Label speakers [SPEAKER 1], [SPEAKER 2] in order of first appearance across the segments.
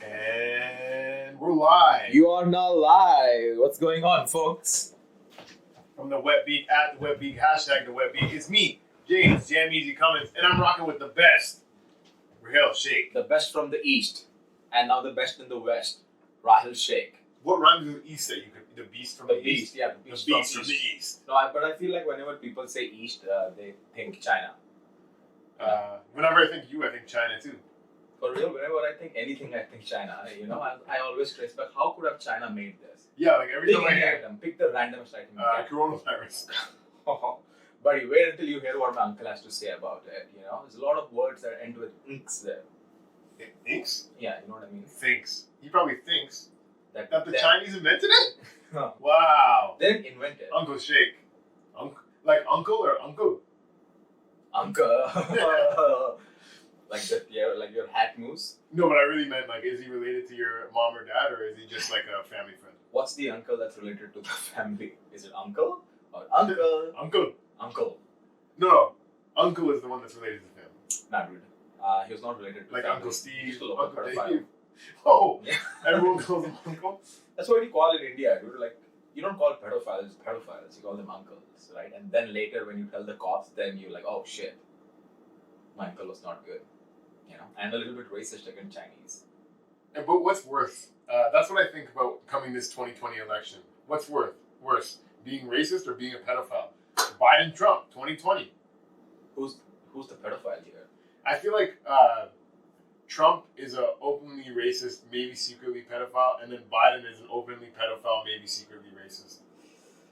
[SPEAKER 1] And we're live.
[SPEAKER 2] You are now live. What's going on, folks?
[SPEAKER 1] From the Wet Beat, at the Wet Beat, hashtag the Wet Beat. It's me, James, Jam Easy Cummins, and I'm rocking with the best. Rahil, Shake.
[SPEAKER 2] The best from the east, and now the best in the west. Rahil Shake.
[SPEAKER 1] What rhymes with east that you could, the beast from the, east?
[SPEAKER 2] Yeah,
[SPEAKER 1] The beast from the east.
[SPEAKER 2] No, but I feel like whenever people say east, they think China.
[SPEAKER 1] Whenever I think you, I think China too.
[SPEAKER 2] For real, whenever I think anything, I think China. You know, I always trace back, how could have China made this?
[SPEAKER 1] Yeah, like every time I hear
[SPEAKER 2] item. Pick the randomest item.
[SPEAKER 1] coronavirus.
[SPEAKER 2] Buddy, wait until you hear what my uncle has to say about it. You know, there's a lot of words that end with inks there.
[SPEAKER 1] Inks?
[SPEAKER 2] Yeah, you know what I mean?
[SPEAKER 1] Thinks. He probably thinks that the Chinese invented it?
[SPEAKER 2] Huh.
[SPEAKER 1] Wow.
[SPEAKER 2] They didn't invent it.
[SPEAKER 1] Uncle Shake. Like uncle or uncle?
[SPEAKER 2] Uncle. Like that, yeah, like your hat moves.
[SPEAKER 1] No, but I really meant like, is he related to your mom or dad, or is he just like a family friend?
[SPEAKER 2] What's the uncle that's related to the family? Is it uncle or uncle?
[SPEAKER 1] Uncle.
[SPEAKER 2] Uncle.
[SPEAKER 1] No, uncle is the one that's related to the family.
[SPEAKER 2] Not really. He was not related to
[SPEAKER 1] like
[SPEAKER 2] family.
[SPEAKER 1] Uncle Steve,
[SPEAKER 2] He look
[SPEAKER 1] Uncle
[SPEAKER 2] pedophile.
[SPEAKER 1] Dave. Oh,
[SPEAKER 2] Yeah.
[SPEAKER 1] everyone calls him uncle.
[SPEAKER 2] That's what you call in India, dude. Like, you don't call pedophiles pedophiles. You call them uncles, right? And then later, when you tell the cops, then you're like, oh shit, my uncle was not good. You know, and a little bit racist against Chinese.
[SPEAKER 1] But what's worse? That's what I think about coming this 2020 election. What's worse, being racist or being a pedophile? Biden, Trump, 2020.
[SPEAKER 2] Who's the pedophile here?
[SPEAKER 1] I feel like Trump is an openly racist, maybe secretly pedophile, and then Biden is an openly pedophile, maybe secretly racist.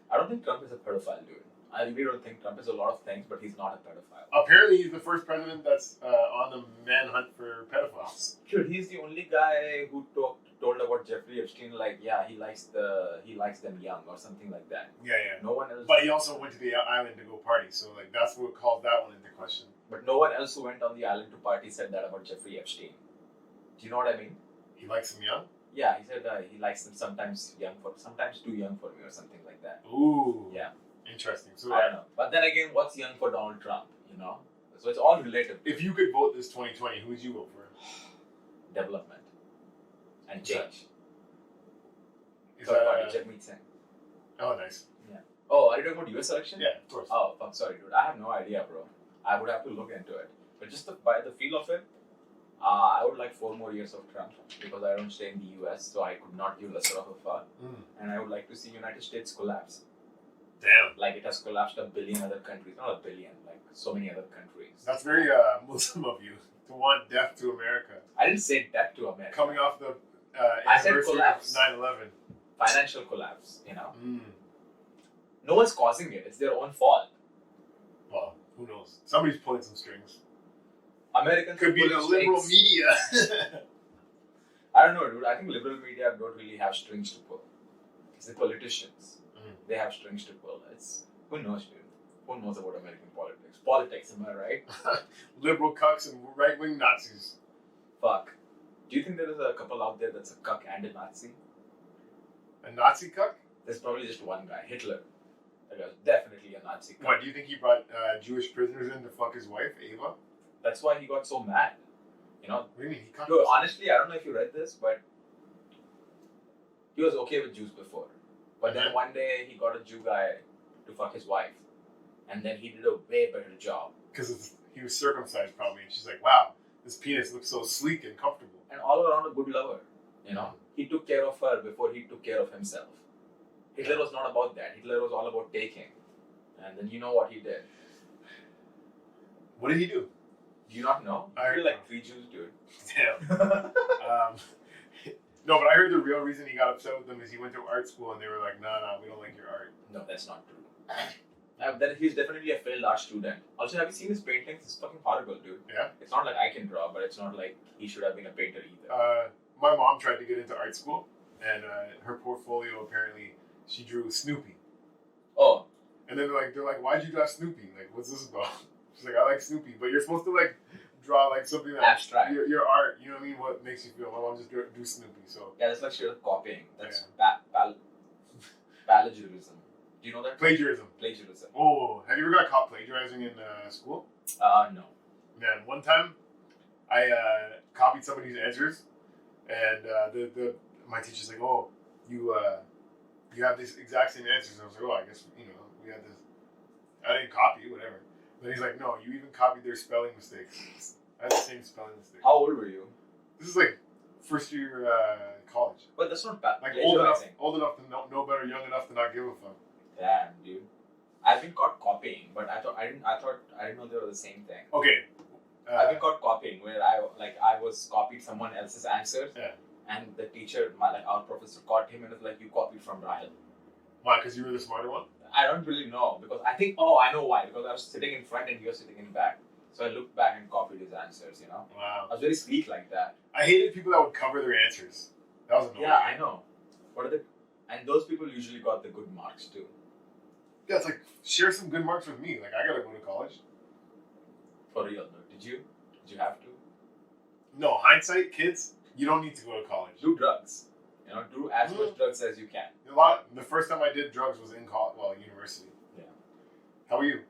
[SPEAKER 2] I don't think Trump is a pedophile, dude. I really don't think Trump is a lot of things, but he's not a pedophile.
[SPEAKER 1] Apparently, he's the first president that's on the manhunt for pedophiles.
[SPEAKER 2] Dude, he's the only guy who told about Jeffrey Epstein, like, yeah, he likes them young or something like that.
[SPEAKER 1] Yeah.
[SPEAKER 2] No one else.
[SPEAKER 1] But he also went to the island to go party, so like that's what called that one into question.
[SPEAKER 2] But no one else who went on the island to party said that about Jeffrey Epstein. Do you know what I mean?
[SPEAKER 1] He likes them young?
[SPEAKER 2] Yeah, he said he likes them sometimes too young for me or something like that.
[SPEAKER 1] Ooh.
[SPEAKER 2] Yeah.
[SPEAKER 1] Interesting. So
[SPEAKER 2] I don't know. But then again, what's young for Donald Trump, you know? So it's all relative.
[SPEAKER 1] If you could vote this 2020, who would you vote for?
[SPEAKER 2] Development. And change.
[SPEAKER 1] Is
[SPEAKER 2] Third
[SPEAKER 1] that,
[SPEAKER 2] party, Jagmeet Singh.
[SPEAKER 1] Oh, nice.
[SPEAKER 2] Yeah. Oh, are you talking about US election?
[SPEAKER 1] Yeah, of course.
[SPEAKER 2] Oh, fuck, sorry, dude. I have no idea, bro. I would have to look into it. But just by the feel of it, I would like 4 more years of Trump because I don't stay in the US, so I could not give lesser of a fuck. And I would like to see United States collapse.
[SPEAKER 1] Damn.
[SPEAKER 2] Like it has collapsed a billion other countries. Not a billion, like so many other countries.
[SPEAKER 1] That's very Muslim of you to want death to America.
[SPEAKER 2] I didn't say death to America.
[SPEAKER 1] Coming off the
[SPEAKER 2] I said
[SPEAKER 1] anniversary
[SPEAKER 2] collapse.
[SPEAKER 1] of 9/11.
[SPEAKER 2] Financial collapse, you know? No one's causing it. It's their own fault.
[SPEAKER 1] Well, who knows? Somebody's pulling some strings.
[SPEAKER 2] Americans
[SPEAKER 1] Could be the liberal media.
[SPEAKER 2] I don't know, dude. I think liberal media don't really have strings to pull. It's the politicians. They have strings to pull. Who knows, dude? Who knows about American politics? Politics, am I right?
[SPEAKER 1] Liberal cucks and right-wing Nazis.
[SPEAKER 2] Fuck. Do you think there is a couple out there that's a cuck and a Nazi?
[SPEAKER 1] A Nazi cuck?
[SPEAKER 2] There's probably just one guy, Hitler. That was definitely a Nazi cuck.
[SPEAKER 1] What, do you think he brought Jewish prisoners in to fuck his wife, Ava?
[SPEAKER 2] That's why he got so mad. You know?
[SPEAKER 1] What do you mean? He cucked
[SPEAKER 2] Dude, honestly, I don't know if you read this, but he was okay with Jews before. But then one day he got a Jew guy to fuck his wife. And then he did a way better job.
[SPEAKER 1] Because he was circumcised probably. And she's like, wow, this penis looks so sleek and comfortable.
[SPEAKER 2] And all around a good lover. You know? He took care of her before he took care of himself. Hitler was not about that. Hitler was all about taking. And then you know what he did.
[SPEAKER 1] What did he do?
[SPEAKER 2] Do you not know? I feel like 3 Jews, dude.
[SPEAKER 1] Damn. No, but I heard the real reason he got upset with them is he went to art school and they were like, nah, we don't like your art.
[SPEAKER 2] No, that's not true. Then he's definitely a failed art student. Also, have you seen his paintings? It's fucking horrible, dude.
[SPEAKER 1] Yeah?
[SPEAKER 2] It's not like I can draw, but it's not like he should have been a painter either.
[SPEAKER 1] My mom tried to get into art school, and her portfolio, apparently, she drew Snoopy.
[SPEAKER 2] Oh.
[SPEAKER 1] And then they're like, why'd you draw Snoopy? Like, what's this about? She's like, I like Snoopy, but you're supposed to like draw like something that
[SPEAKER 2] abstract.
[SPEAKER 1] Your art, you know what I mean? What makes you feel? Well, I'll just do Snoopy. So
[SPEAKER 2] yeah, that's like sheer copying. That's plagiarism. Do you know that?
[SPEAKER 1] Plagiarism. Oh, have you ever got caught plagiarizing in school?
[SPEAKER 2] No.
[SPEAKER 1] Man, one time I copied somebody's answers And my teacher's like, oh, you have these exact same answers. And I was like, oh, I guess, we had this. I didn't copy, whatever. Then he's like, no, you even copied their spelling mistakes. I had the same spelling mistake.
[SPEAKER 2] How old were you?
[SPEAKER 1] This is like first year college.
[SPEAKER 2] But that's not bad.
[SPEAKER 1] Like old enough to know better, young enough to not give a fuck.
[SPEAKER 2] Damn, dude. I've been caught copying, but I didn't know they were the same thing.
[SPEAKER 1] Okay.
[SPEAKER 2] I've been caught copying where I was copied someone else's answers.
[SPEAKER 1] Yeah.
[SPEAKER 2] And the teacher, our professor, caught him and was like, "You copied from Rahil."
[SPEAKER 1] Why? Because you were the smarter one?
[SPEAKER 2] I don't really know because I think. Oh, I know why. Because I was sitting in front and he was sitting in back, so I looked back and copied his answers.
[SPEAKER 1] Wow.
[SPEAKER 2] I was very sleek like that.
[SPEAKER 1] I hated people that would cover their answers. That was annoying.
[SPEAKER 2] Yeah, I know. And those people usually got the good marks too.
[SPEAKER 1] Yeah, it's like share some good marks with me. Like I gotta go to college.
[SPEAKER 2] For real, though. Did you have to?
[SPEAKER 1] No, hindsight, kids, you don't need to go to college.
[SPEAKER 2] Do drugs. Do as much drugs as you can.
[SPEAKER 1] The first time I did drugs was in college, university.
[SPEAKER 2] Yeah.
[SPEAKER 1] How are you?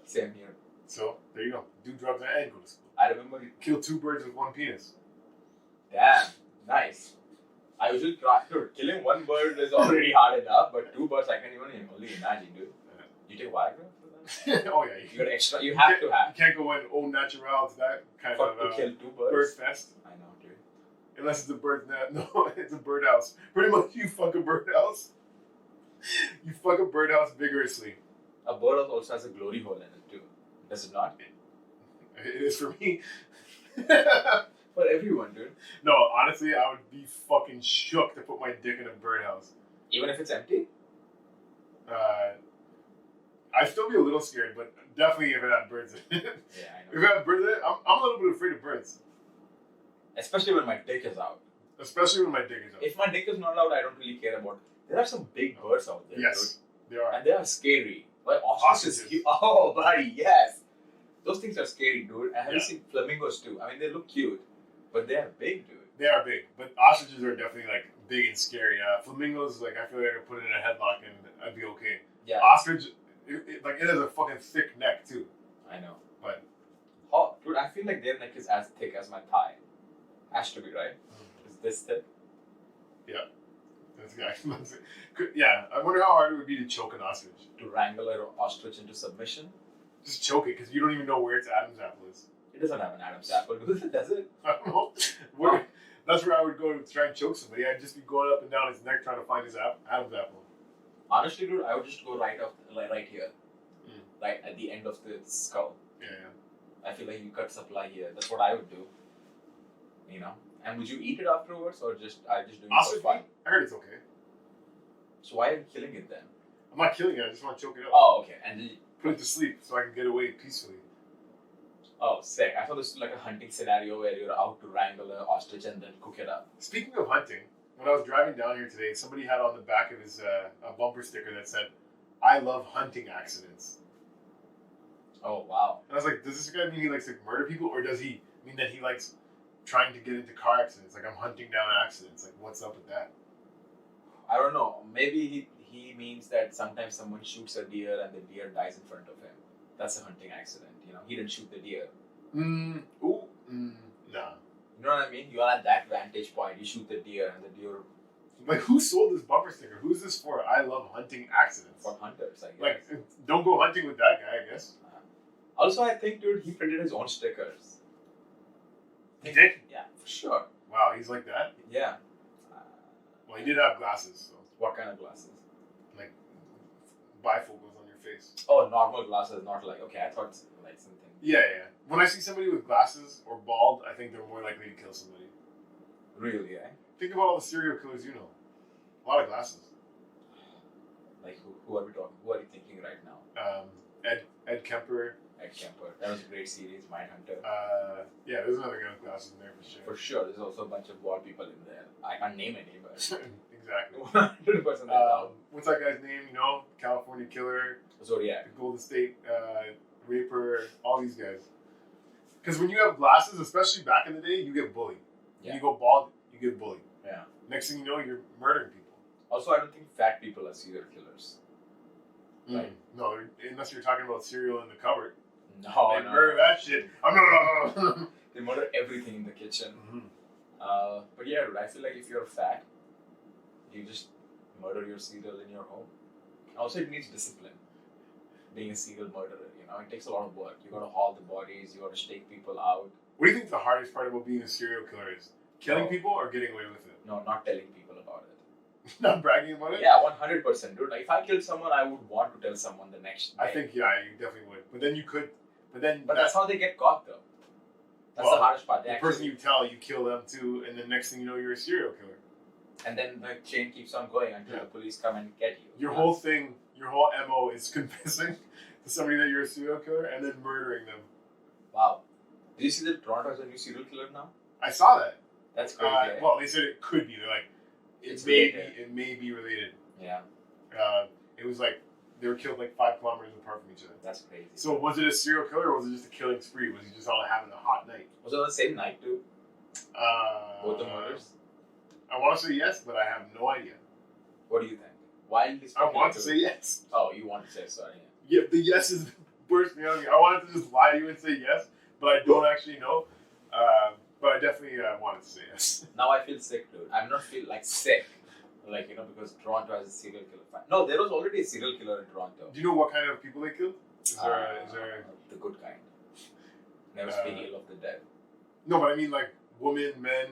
[SPEAKER 2] Same here.
[SPEAKER 1] So there you go. Do drugs and go to school.
[SPEAKER 2] I remember.
[SPEAKER 1] Kill 2 birds with 1 penis.
[SPEAKER 2] Damn, nice. I usually try. Dude, killing 1 bird is already hard enough, but 2 birds I can only imagine, dude. You take Viagra for that?
[SPEAKER 1] Oh yeah.
[SPEAKER 2] You got extra. You have to have.
[SPEAKER 1] You can't go in au natural to that kind of
[SPEAKER 2] to kill 2 birds.
[SPEAKER 1] Bird fest.
[SPEAKER 2] I know, dude.
[SPEAKER 1] Unless it's a bird net. No, it's a birdhouse. Pretty much, you fuck a birdhouse. You fuck a birdhouse vigorously.
[SPEAKER 2] A birdhouse also has a glory hole in it too. Does it not?
[SPEAKER 1] It is for me.
[SPEAKER 2] For everyone, dude.
[SPEAKER 1] No, honestly, I would be fucking shook to put my dick in a birdhouse.
[SPEAKER 2] Even if it's empty?
[SPEAKER 1] I'd still be a little scared, but definitely if it had birds in it.
[SPEAKER 2] Yeah, I
[SPEAKER 1] If
[SPEAKER 2] know.
[SPEAKER 1] it had birds in it, I'm a little bit afraid of birds.
[SPEAKER 2] Especially when my dick is out.
[SPEAKER 1] Especially when my dick is out.
[SPEAKER 2] If my dick is not out, I don't really care about. There are some big birds out there.
[SPEAKER 1] Yes,
[SPEAKER 2] dude.
[SPEAKER 1] they are.
[SPEAKER 2] And they are scary. Like ostriches. Oh, buddy, yes. Those things are scary, dude. And have you seen flamingos too? I mean, they look cute, but they are big, dude.
[SPEAKER 1] They are big, but ostriches are definitely like big and scary. Flamingos, like I feel like I could put it in a headlock and I'd be okay.
[SPEAKER 2] Yeah.
[SPEAKER 1] Ostrich, it has a fucking thick neck too.
[SPEAKER 2] I know.
[SPEAKER 1] But
[SPEAKER 2] dude, I feel like their neck is as thick as my thigh. Has to be, right? Is this thick?
[SPEAKER 1] Yeah. Yeah, I wonder how hard it would be to choke an ostrich.
[SPEAKER 2] To wrangle an ostrich into submission?
[SPEAKER 1] Just choke it, because you don't even know where its Adam's apple is.
[SPEAKER 2] It doesn't have an Adam's apple, does it?
[SPEAKER 1] I don't know. That's where I would go to try and choke somebody. I'd just be going up and down his neck trying to find his Adam's apple.
[SPEAKER 2] Honestly, dude, I would just go right here. Right at the end of the skull.
[SPEAKER 1] Yeah.
[SPEAKER 2] I feel like you cut supply here. That's what I would do. And would you eat it afterwards, or just doing it for fun?
[SPEAKER 1] I heard it's okay.
[SPEAKER 2] So why are you killing it then?
[SPEAKER 1] I'm not killing it. I just want to choke it up.
[SPEAKER 2] Oh, okay. And then
[SPEAKER 1] put it to sleep so I can get away peacefully.
[SPEAKER 2] Oh, sick. I thought this was like a hunting scenario where you're out to wrangle an ostrich and then cook it up.
[SPEAKER 1] Speaking of hunting, when I was driving down here today, somebody had on the back of his a bumper sticker that said, "I love hunting accidents."
[SPEAKER 2] Oh, wow.
[SPEAKER 1] And I was like, does this guy mean he likes to murder people, or does he mean that he likes trying to get into car accidents? Like, I'm hunting down accidents. Like, what's up with that?
[SPEAKER 2] I don't know. Maybe he means that sometimes someone shoots a deer and the deer dies in front of him. That's a hunting accident. He didn't shoot the deer.
[SPEAKER 1] Nah.
[SPEAKER 2] You know what I mean? You are at that vantage point. You shoot the deer and the deer.
[SPEAKER 1] Like, who sold this bumper sticker? Who's this for? I love hunting accidents.
[SPEAKER 2] For hunters, I guess.
[SPEAKER 1] Like, don't go hunting with that guy, I guess.
[SPEAKER 2] Also, I think, dude, he printed his own stickers.
[SPEAKER 1] He did?
[SPEAKER 2] Yeah, for sure.
[SPEAKER 1] Wow, he's like that?
[SPEAKER 2] Yeah.
[SPEAKER 1] Well, he did have glasses, so.
[SPEAKER 2] What kind of glasses?
[SPEAKER 1] Like, bifocals on your face.
[SPEAKER 2] Oh, normal glasses, not like, okay, I thought like something.
[SPEAKER 1] Yeah. When I see somebody with glasses or bald, I think they're more likely to kill somebody.
[SPEAKER 2] Really, eh?
[SPEAKER 1] Think about all the serial killers you know. A lot of glasses.
[SPEAKER 2] Like, who are we talking? Who are you thinking right now?
[SPEAKER 1] Ed Kemper.
[SPEAKER 2] Ed Kemper. That was a great series, Mindhunter.
[SPEAKER 1] Yeah, there's another guy with glasses in there for sure.
[SPEAKER 2] For sure, there's also a bunch of bald people in there. I can't name any, but
[SPEAKER 1] exactly.
[SPEAKER 2] 100%.
[SPEAKER 1] What's that guy's name? California Killer,
[SPEAKER 2] Zodiac,
[SPEAKER 1] Golden State Raper, all these guys. Because when you have glasses, especially back in the day, you get bullied.
[SPEAKER 2] Yeah.
[SPEAKER 1] When you go bald, you get bullied.
[SPEAKER 2] Yeah.
[SPEAKER 1] Next thing you know, you're murdering people.
[SPEAKER 2] Also, I don't think fat people are serial killers.
[SPEAKER 1] Like, no, unless you're talking about cereal in the cupboard.
[SPEAKER 2] No,
[SPEAKER 1] they murder that shit. Oh, no.
[SPEAKER 2] They murder everything in the kitchen.
[SPEAKER 1] Mm-hmm.
[SPEAKER 2] But yeah, dude, I feel like if you're fat, you just murder your cereal in your home. Also, it needs discipline. Being a serial murderer, it takes a lot of work. You got to haul the bodies. You got to stake people out.
[SPEAKER 1] What do you think the hardest part about being a serial killer is? Killing people or getting away with it?
[SPEAKER 2] No, not telling people about it.
[SPEAKER 1] Not bragging about it?
[SPEAKER 2] Yeah, 100%, dude. Like, if I killed someone, I would want to tell someone the next day.
[SPEAKER 1] I think, yeah, you definitely would. But then you could. But
[SPEAKER 2] that's how they get caught, though. That's the hardest part.
[SPEAKER 1] The person you tell, you kill them too, and then next thing you know, you're a serial killer.
[SPEAKER 2] And then the chain keeps on going until the police come and get you.
[SPEAKER 1] Your whole thing, your whole MO is confessing to somebody that you're a serial killer and then murdering them.
[SPEAKER 2] Wow. Did you see that Toronto has a new serial killer now?
[SPEAKER 1] I saw that.
[SPEAKER 2] That's crazy.
[SPEAKER 1] Well, they said it could be. They're like, it may be related.
[SPEAKER 2] Yeah.
[SPEAKER 1] It was like they were killed like 5 kilometers apart from each other.
[SPEAKER 2] That's crazy.
[SPEAKER 1] So was it a serial killer or was it just a killing spree? Was he just all having a hot night?
[SPEAKER 2] Was it on the same night too? Both the murders?
[SPEAKER 1] I want to say yes, but I have no idea.
[SPEAKER 2] What do you think? Why?
[SPEAKER 1] I want to say yes.
[SPEAKER 2] Oh, you want to say sorry?
[SPEAKER 1] Yeah, the yes is bursting out of me. I wanted to just lie to you and say yes, but I don't actually know. But I definitely wanted to say yes.
[SPEAKER 2] Now I feel sick, dude. I'm not feel like sick, because Toronto has a serial killer. No, there was already a serial killer in Toronto.
[SPEAKER 1] Do you know what kind of people they killed? Is there
[SPEAKER 2] the good kind? Never speak ill of the dead.
[SPEAKER 1] No, but I mean like women, men.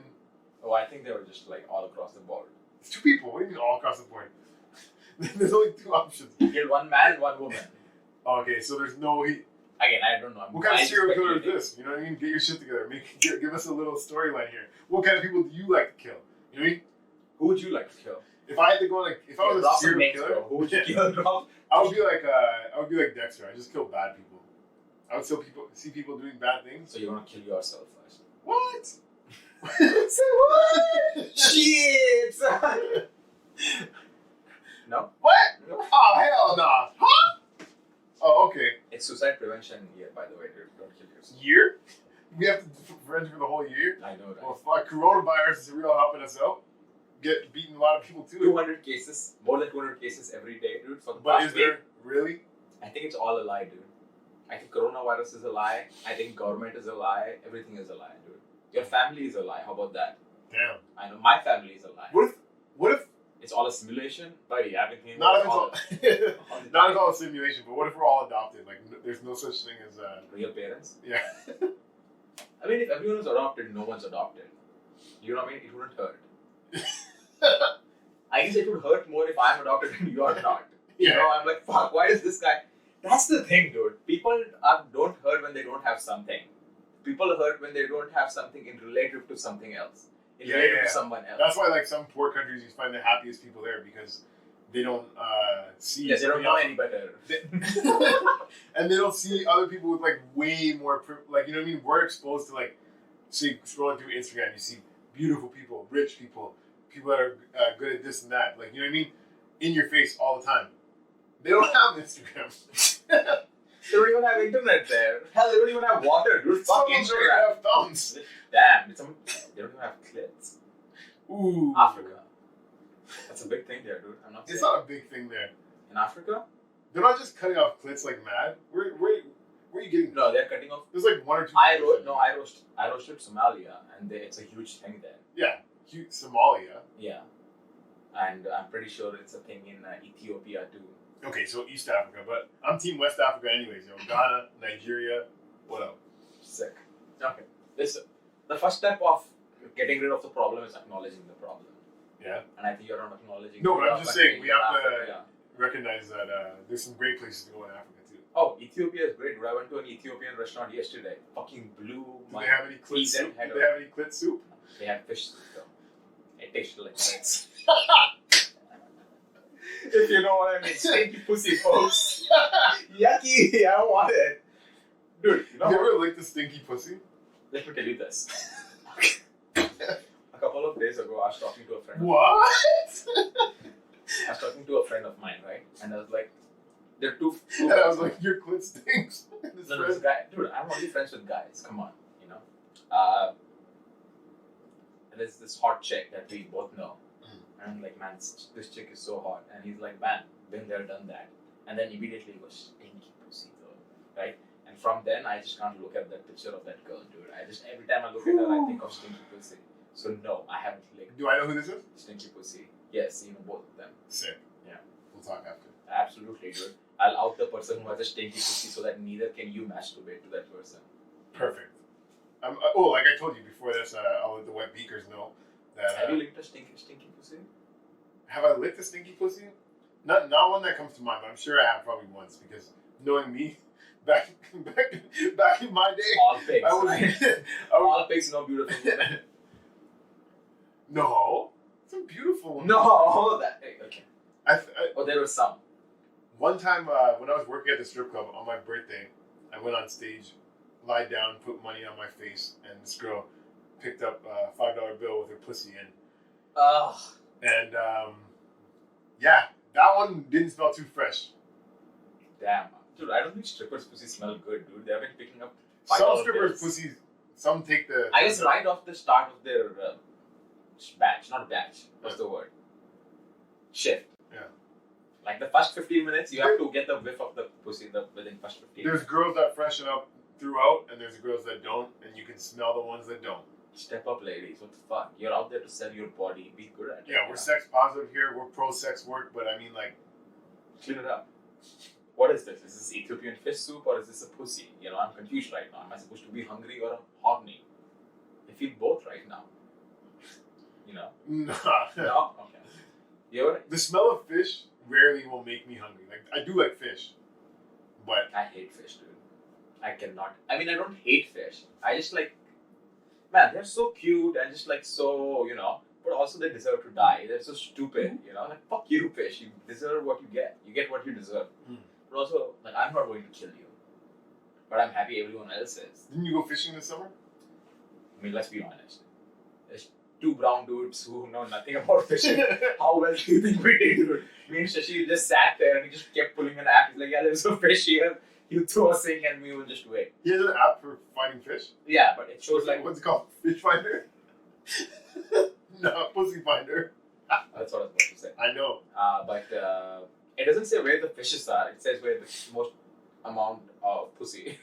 [SPEAKER 2] Oh, I think they were just like all across the board.
[SPEAKER 1] It's 2 people. What do you mean all across the board? There's only 2 options.
[SPEAKER 2] You killed 1 man and 1 woman.
[SPEAKER 1] Okay, so there's no heat.
[SPEAKER 2] Again, I don't know.
[SPEAKER 1] What kind of serial killer is this? You know what I mean? Get your shit together. Give us a little storyline here. What kind of people do you like to kill? You know what I mean?
[SPEAKER 2] Who would you like to kill?
[SPEAKER 1] If I had to go if I was a serial killer,
[SPEAKER 2] who would you kill?
[SPEAKER 1] I would be like Dexter. I just kill bad people. I would see people doing bad things.
[SPEAKER 2] So you're gonna kill yourself first.
[SPEAKER 1] What?
[SPEAKER 2] Say what? Shit! No?
[SPEAKER 1] What? Oh, hell no. Huh? Oh, okay.
[SPEAKER 2] It's suicide prevention year, by the way, dude. Don't kill yourself.
[SPEAKER 1] Year? We have to prevent for the whole year?
[SPEAKER 2] I know that.
[SPEAKER 1] Well, fuck, coronavirus is real helping us out. Get beating a lot of people too.
[SPEAKER 2] 200 cases, more than 200 cases every day, dude. For the
[SPEAKER 1] but
[SPEAKER 2] past
[SPEAKER 1] is there really?
[SPEAKER 2] I think it's all a lie, dude. I think coronavirus is a lie. I think government is a lie. Everything is a lie, dude. Your family is a lie. How about that?
[SPEAKER 1] Damn.
[SPEAKER 2] I know my family is a lie.
[SPEAKER 1] What if
[SPEAKER 2] it's all a simulation? Buddy, I've been thinking
[SPEAKER 1] not
[SPEAKER 2] about
[SPEAKER 1] not if all a simulation, but what if we're all adopted? Like, there's no such thing as
[SPEAKER 2] real parents.
[SPEAKER 1] Yeah.
[SPEAKER 2] I mean, if everyone was adopted, no one's adopted. You know what I mean? It wouldn't hurt. I guess it would hurt more if I'm adopted and you are not.
[SPEAKER 1] Yeah.
[SPEAKER 2] You know, I'm like, fuck, why does this guy... That's the thing, dude. People don't hurt when they don't have something. People hurt when they don't have something in relative to something else. Relative to someone else.
[SPEAKER 1] That's why, like, some poor countries, you find the happiest people there because they don't see...
[SPEAKER 2] Yeah, they don't know any better.
[SPEAKER 1] And they don't see other people with, like, way more... Like, you know what I mean? We're exposed to, like, see, scrolling through Instagram, you see beautiful people, rich people, people that are good at this and that. Like, you know what I mean? In your face all the time. They don't have Instagram.
[SPEAKER 2] They don't even have internet there. Hell, they don't even have water, dude. Fuck Instagram.
[SPEAKER 1] They don't have thumbs.
[SPEAKER 2] Damn, they don't even have clits.
[SPEAKER 1] Ooh.
[SPEAKER 2] Africa. That's a big thing there, dude. I'm not saying.
[SPEAKER 1] It's not a big thing there.
[SPEAKER 2] In Africa?
[SPEAKER 1] They're not just cutting off clits like mad. Where are you getting?
[SPEAKER 2] No, they're cutting off.
[SPEAKER 1] There's like 1 or 2.
[SPEAKER 2] I roasted Somalia, and it's a huge thing there.
[SPEAKER 1] Yeah, Somalia.
[SPEAKER 2] Yeah, and I'm pretty sure it's a thing in Ethiopia too.
[SPEAKER 1] Okay, so East Africa, but I'm Team West Africa anyways. Ghana, Nigeria, what else?
[SPEAKER 2] Sick. Okay, listen. The first step of getting rid of the problem is acknowledging the problem.
[SPEAKER 1] Yeah.
[SPEAKER 2] And I think you're not acknowledging.
[SPEAKER 1] No, but I'm just saying we have
[SPEAKER 2] Africa,
[SPEAKER 1] to recognize that there's some great places to go in Africa too.
[SPEAKER 2] Oh, Ethiopia is great. I went to an Ethiopian restaurant yesterday. Fucking blew my.
[SPEAKER 1] Do they have any clit soup? Do they have any clit soup?
[SPEAKER 2] They had fish soup though. It tasted like sex. If you know what I mean. Stinky pussy, folks. Yucky. I don't want it. Dude,
[SPEAKER 1] you ever licked a stinky pussy?
[SPEAKER 2] Let me tell you this. A couple of days ago, I was talking to a friend.
[SPEAKER 1] What?
[SPEAKER 2] I was talking to a friend of mine, right? And I was like, there are two
[SPEAKER 1] and I was like, your clit stinks.
[SPEAKER 2] This guy, dude, I'm only friends with guys. Come on, you know. There's this hot chick that we both know. And I'm like, man, this chick is so hot. And he's like, man, been there, done that. And then immediately he goes, stinky pussy, though. Right? And from then, I just can't look at that picture of that girl, dude. Every time I look at her, I think of stinky pussy. So no, I haven't licked
[SPEAKER 1] Do I know who this is?
[SPEAKER 2] stinky pussy. Yes, you know both of them.
[SPEAKER 1] Sick.
[SPEAKER 2] Yeah.
[SPEAKER 1] We'll talk after.
[SPEAKER 2] Absolutely, dude. I'll out the person who has a stinky pussy so that neither can you masturbate to that person.
[SPEAKER 1] Perfect. Like I told you before this, I'll let the wet beakers know that.
[SPEAKER 2] Have you licked a stinky pussy?
[SPEAKER 1] Have I licked a stinky pussy? Not one that comes to mind, but I'm sure I have probably once because knowing me, back in my day,
[SPEAKER 2] All pigs,
[SPEAKER 1] I was,
[SPEAKER 2] right? All pigs, no beautiful women.
[SPEAKER 1] No, some beautiful ones.
[SPEAKER 2] No, okay. There was some.
[SPEAKER 1] One time when I was working at the strip club on my birthday, I went on stage, lied down, put money on my face, and this girl picked up a $5 bill with her pussy in.
[SPEAKER 2] Ugh.
[SPEAKER 1] And yeah, that one didn't smell too fresh.
[SPEAKER 2] Damn. Dude, I don't think strippers' pussy smell good, dude. They've been picking up
[SPEAKER 1] Some strippers' pussies, some take the...
[SPEAKER 2] I guess right off the start of their batch, not batch, what's the word? Shift.
[SPEAKER 1] Yeah.
[SPEAKER 2] Like the first 15 minutes, you have to get the whiff of the pussy within first 15
[SPEAKER 1] There's girls that freshen up throughout, and there's girls that don't, and you can smell the ones that don't.
[SPEAKER 2] Step up, ladies. What the fuck? You're out there to sell your body. Be good at it.
[SPEAKER 1] Yeah, we're sex positive here. We're pro sex work, but I mean, like...
[SPEAKER 2] Clean it up. What is this? Is this Ethiopian fish soup or is this a pussy? You know, I'm confused right now. Am I supposed to be hungry or horny? I feel both right now. You know?
[SPEAKER 1] Nah.
[SPEAKER 2] No? Okay. You ever?
[SPEAKER 1] The smell of fish rarely will make me hungry. Like, I do like fish, but...
[SPEAKER 2] I hate fish, dude. I cannot. I mean, I don't hate fish. I just like... Man, they're so cute and just like so, you know, but also they deserve to die. They're so stupid, you know? Like, fuck you, fish. You deserve what you get. You get what you deserve. But also, like, I'm not going to kill you. But I'm happy everyone else is.
[SPEAKER 1] Didn't you go fishing this summer?
[SPEAKER 2] I mean, let's be honest. There's two brown dudes who know nothing about fishing. How well do you think we did, dude? Me and Shashi just sat there and he just kept pulling an app. He's like, yeah, there's a fish here. You throw a sink and we will just wait.
[SPEAKER 1] He has an app for finding fish?
[SPEAKER 2] Yeah, but it shows like...
[SPEAKER 1] What's it called? Fish Finder? No, Pussy Finder.
[SPEAKER 2] That's what I was about to say.
[SPEAKER 1] I know.
[SPEAKER 2] But it doesn't say where the fishes are. It says where the most amount of pussy.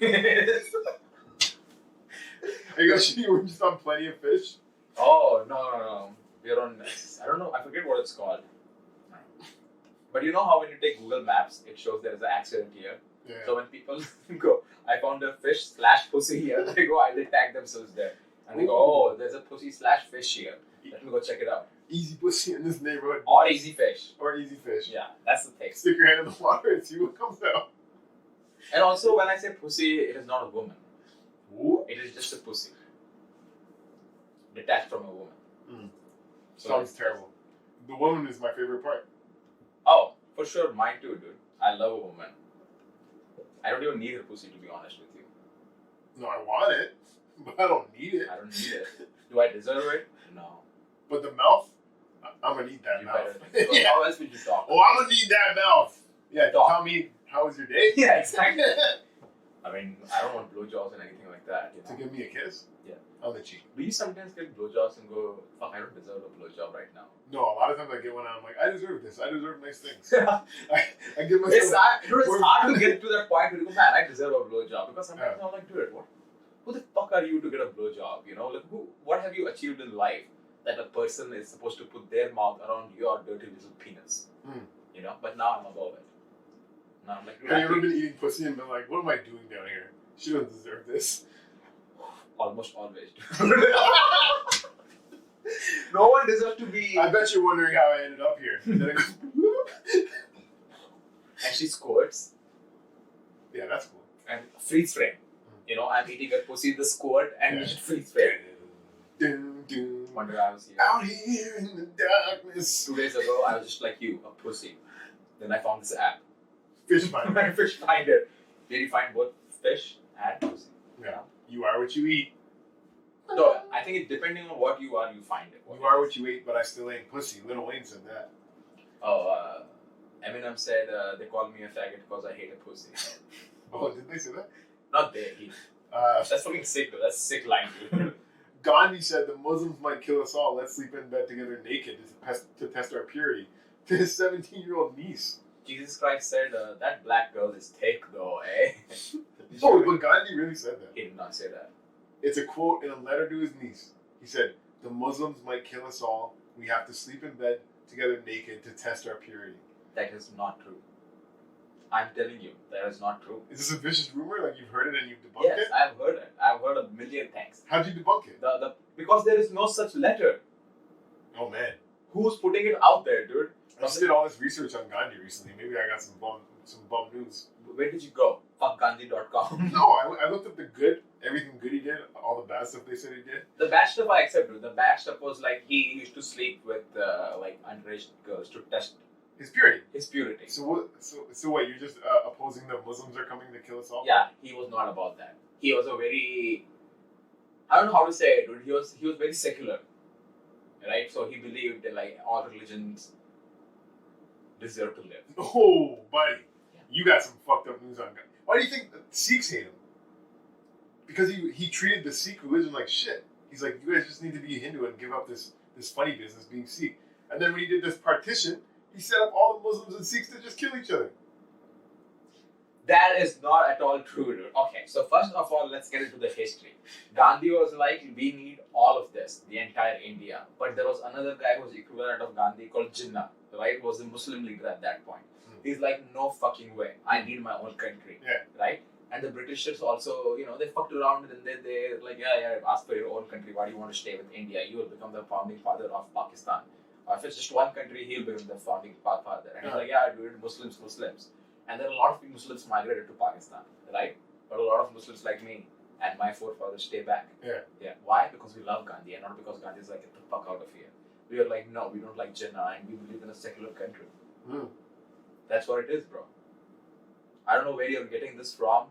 [SPEAKER 1] Are you guys sure we're just on Plenty of Fish?
[SPEAKER 2] Oh, no. We're on... I don't know. I forget what it's called. But you know how when you take Google Maps, it shows there's an accident here?
[SPEAKER 1] Yeah.
[SPEAKER 2] So when people go, I found a fish/pussy here, they go, they tag themselves there. And they go, oh, there's a pussy/fish here. Let me go check it out.
[SPEAKER 1] Easy pussy in this neighborhood.
[SPEAKER 2] Or easy fish.
[SPEAKER 1] Or easy fish.
[SPEAKER 2] Yeah, that's the thing.
[SPEAKER 1] Stick your hand in the water and see what comes out.
[SPEAKER 2] And also, when I say pussy, it is not a woman.
[SPEAKER 1] Ooh.
[SPEAKER 2] It is just a pussy. Detached from a woman. So
[SPEAKER 1] sounds terrible. The woman is my favorite part.
[SPEAKER 2] Oh, for sure, mine too, dude. I love a woman. I don't even need her pussy, to be honest with you.
[SPEAKER 1] No, I want it, but I don't need it.
[SPEAKER 2] I don't need it. Do I deserve it? No.
[SPEAKER 1] But the mouth, I'm gonna need that
[SPEAKER 2] You
[SPEAKER 1] mouth.
[SPEAKER 2] better. How else would you talk?
[SPEAKER 1] Oh, I'm gonna need that mouth. Yeah, tell me, how was your day?
[SPEAKER 2] Yeah, exactly. I mean, I don't want blowjobs and anything like that. You know?
[SPEAKER 1] To give me a kiss?
[SPEAKER 2] Yeah.
[SPEAKER 1] On the cheek.
[SPEAKER 2] Do you sometimes get blowjobs and go, fuck, I don't deserve a blowjob right now?
[SPEAKER 1] No, a lot of times I get one and I'm like, I deserve this. I deserve nice things. I give myself...
[SPEAKER 2] It's hard to get to that point where you go, man, I deserve a blowjob. Because sometimes I'm like, dude, who the fuck are you to get a blowjob? You know, like, what have you achieved in life that a person is supposed to put their mouth around your dirty little penis? You know, but now I'm above it. Now I'm like,
[SPEAKER 1] have you ever been eating pussy and been like, what am I doing down here? She doesn't deserve this.
[SPEAKER 2] Almost always. No one deserves to be...
[SPEAKER 1] I bet you're wondering how I ended up here.
[SPEAKER 2] And she squirts.
[SPEAKER 1] Yeah, that's cool.
[SPEAKER 2] And freeze frame. You know, I'm eating a pussy in the squirt and you should freeze frame. Wonder I was here.
[SPEAKER 1] Out here in the darkness.
[SPEAKER 2] 2 days ago, I was just like you, a pussy. Then I found this app.
[SPEAKER 1] Fish Finder.
[SPEAKER 2] Fish Finder. Did you find both fish and pussy?
[SPEAKER 1] Yeah. You are what you eat.
[SPEAKER 2] So, I think it's depending on what you are, you find it.
[SPEAKER 1] You are what you eat, but I still ain't pussy. Lil Wayne said that.
[SPEAKER 2] Oh, Eminem said they call me a faggot because I hate a pussy.
[SPEAKER 1] Oh, did they say that?
[SPEAKER 2] Not they. That's fucking sick though. That's a sick line, dude.
[SPEAKER 1] Gandhi said the Muslims might kill us all. Let's sleep in bed together naked to test our purity. To his 17-year-old niece.
[SPEAKER 2] Jesus Christ said that black girl is thick though, eh?
[SPEAKER 1] Oh, but Gandhi really said that.
[SPEAKER 2] He did not say that.
[SPEAKER 1] It's a quote in a letter to his niece. He said, the Muslims might kill us all. We have to sleep in bed together naked to test our purity.
[SPEAKER 2] That is not true. I'm telling you, that is not true.
[SPEAKER 1] Is this a vicious rumor? Like you've heard it and you've debunked
[SPEAKER 2] Yes,
[SPEAKER 1] it?
[SPEAKER 2] I've heard it. I've heard a million things.
[SPEAKER 1] How'd you debunk it?
[SPEAKER 2] Because there is no such letter.
[SPEAKER 1] Oh man.
[SPEAKER 2] Who's putting it out there, dude?
[SPEAKER 1] I just did all this research on Gandhi recently. Maybe I got some bum news.
[SPEAKER 2] Where did you go? Fuckgandhi.com.
[SPEAKER 1] No, I looked at everything good he did, all the bad stuff they said he did.
[SPEAKER 2] The bad stuff I accept, dude. The bad stuff was like he used to sleep with like underage girls to test
[SPEAKER 1] His purity.
[SPEAKER 2] his purity.
[SPEAKER 1] So what? You're just opposing the Muslims are coming to kill us all?
[SPEAKER 2] Yeah, he was not about that. He was a very, I don't know how to say it, dude. He was very secular, right? So he believed that like all religions deserve to live.
[SPEAKER 1] Oh, buddy,
[SPEAKER 2] Yeah.
[SPEAKER 1] you got some fucked up news on Gandhi. Why do you think Sikhs hate him? Because he treated the Sikh religion like shit. He's like, you guys just need to be Hindu and give up this funny business being Sikh. And then when he did this partition, he set up all the Muslims and Sikhs to just kill each other.
[SPEAKER 2] That is not at all true, dude. Okay, so first of all, let's get into the history. Gandhi was like, we need all of this, the entire India. But there was another guy who was equivalent of Gandhi called Jinnah, right? Was a Muslim leader at that point. He's like, no fucking way. I need my own country.
[SPEAKER 1] Yeah.
[SPEAKER 2] Right? And the Britishers also, they fucked around and they're like, yeah, ask for your own country. Why do you want to stay with India? You will become the founding father of Pakistan. Or if it's just one country, he'll become the founding father. And he's like, yeah, dude, Muslims. And then a lot of Muslims migrated to Pakistan, right? But a lot of Muslims like me and my forefathers stay back.
[SPEAKER 1] Yeah.
[SPEAKER 2] Why? Because we love Gandhi and not because Gandhi is like, get the fuck out of here. We are like, no, we don't like Jinnah and we believe in a secular country. That's what it is, bro. I don't know where you're getting this from,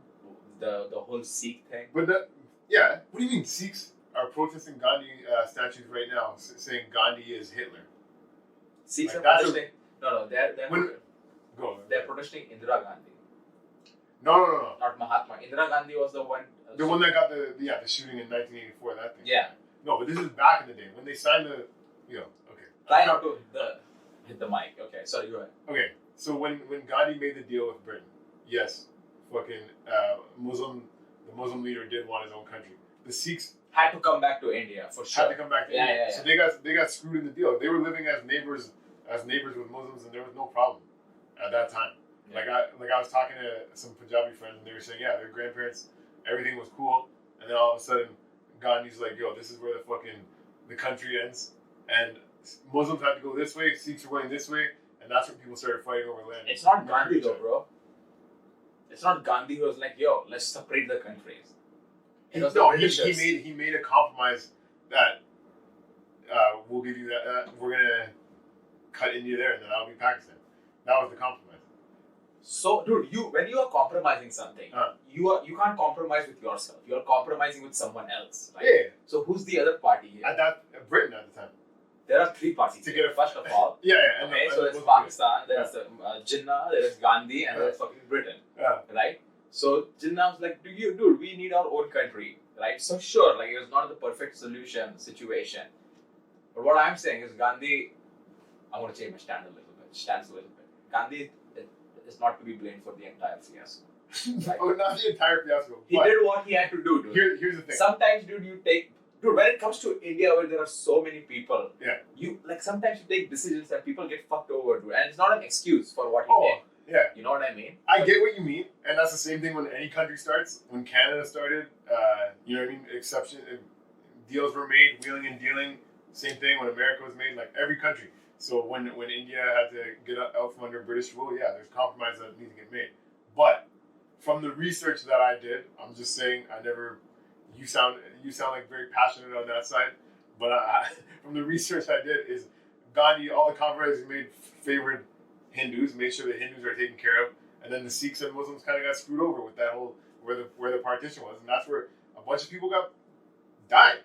[SPEAKER 2] the whole Sikh thing.
[SPEAKER 1] But what do you mean Sikhs are protesting Gandhi statues right now, saying Gandhi is Hitler?
[SPEAKER 2] Sikhs
[SPEAKER 1] Like,
[SPEAKER 2] are protesting. They're protesting Indira Gandhi.
[SPEAKER 1] No.
[SPEAKER 2] Not Mahatma. Indira Gandhi was the one.
[SPEAKER 1] The one that got the shooting in 1984, that thing.
[SPEAKER 2] Yeah.
[SPEAKER 1] No, but this is back in the day when they signed the, okay.
[SPEAKER 2] Try not to hit the mic. Okay, sorry, go ahead.
[SPEAKER 1] Okay, so when Gandhi made the deal with Britain, yes, fucking the Muslim leader did want his own country. The Sikhs
[SPEAKER 2] had to come back to India for sure.
[SPEAKER 1] had to come back to India. So they got screwed in the deal. They were living as neighbors with Muslims, and there was no problem at that time.
[SPEAKER 2] Yeah.
[SPEAKER 1] Like I was talking to some Punjabi friends, and they were saying, yeah, their grandparents, everything was cool, and then all of a sudden, Gandhi's like, yo, this is where the country ends, and Muslims had to go this way, Sikhs were going this way, and that's when people started fighting over land.
[SPEAKER 2] It's not Gandhi though, bro. It's not Gandhi who was like, yo, let's separate the countries.
[SPEAKER 1] He made a compromise that we'll give you that. We're gonna cut India there, and then that'll be Pakistan. That was the compromise.
[SPEAKER 2] So, dude, when you are compromising something, you can't compromise with yourself. You are compromising with someone else, right?
[SPEAKER 1] Yeah.
[SPEAKER 2] So who's the other party here?
[SPEAKER 1] Britain at the time.
[SPEAKER 2] There are three parties. First of all. So there's Pakistan, there's Jinnah, there's Gandhi, and there's fucking Britain.
[SPEAKER 1] Yeah.
[SPEAKER 2] Right? So Jinnah was like, dude, we need our own country. Right? So sure, like it was not the perfect situation. But what I'm saying is Gandhi, I'm going to change my stance a little bit. Gandhi is not to be blamed for the entire fiasco. Right?
[SPEAKER 1] Oh, not the entire fiasco.
[SPEAKER 2] He did what he had to do, dude.
[SPEAKER 1] Here's the thing.
[SPEAKER 2] Sometimes, dude, when it comes to India where there are so many people, sometimes you take decisions and people get fucked over, dude. And it's not an excuse for what he did.
[SPEAKER 1] Yeah.
[SPEAKER 2] You know what I mean?
[SPEAKER 1] I get what you mean, and that's the same thing when any country starts. When Canada started, you know what I mean? Deals were made, wheeling and dealing. Same thing when America was made, like every country. So when India had to get out from under British rule, there's compromise that need to get made. But from the research that I did, I'm just saying you sound like very passionate on that side, but from the research I did is Gandhi, all the compromises he made favored Hindus, made sure the Hindus are taken care of, and then the Sikhs and Muslims kind of got screwed over with that whole where the partition was, and that's where a bunch of people died.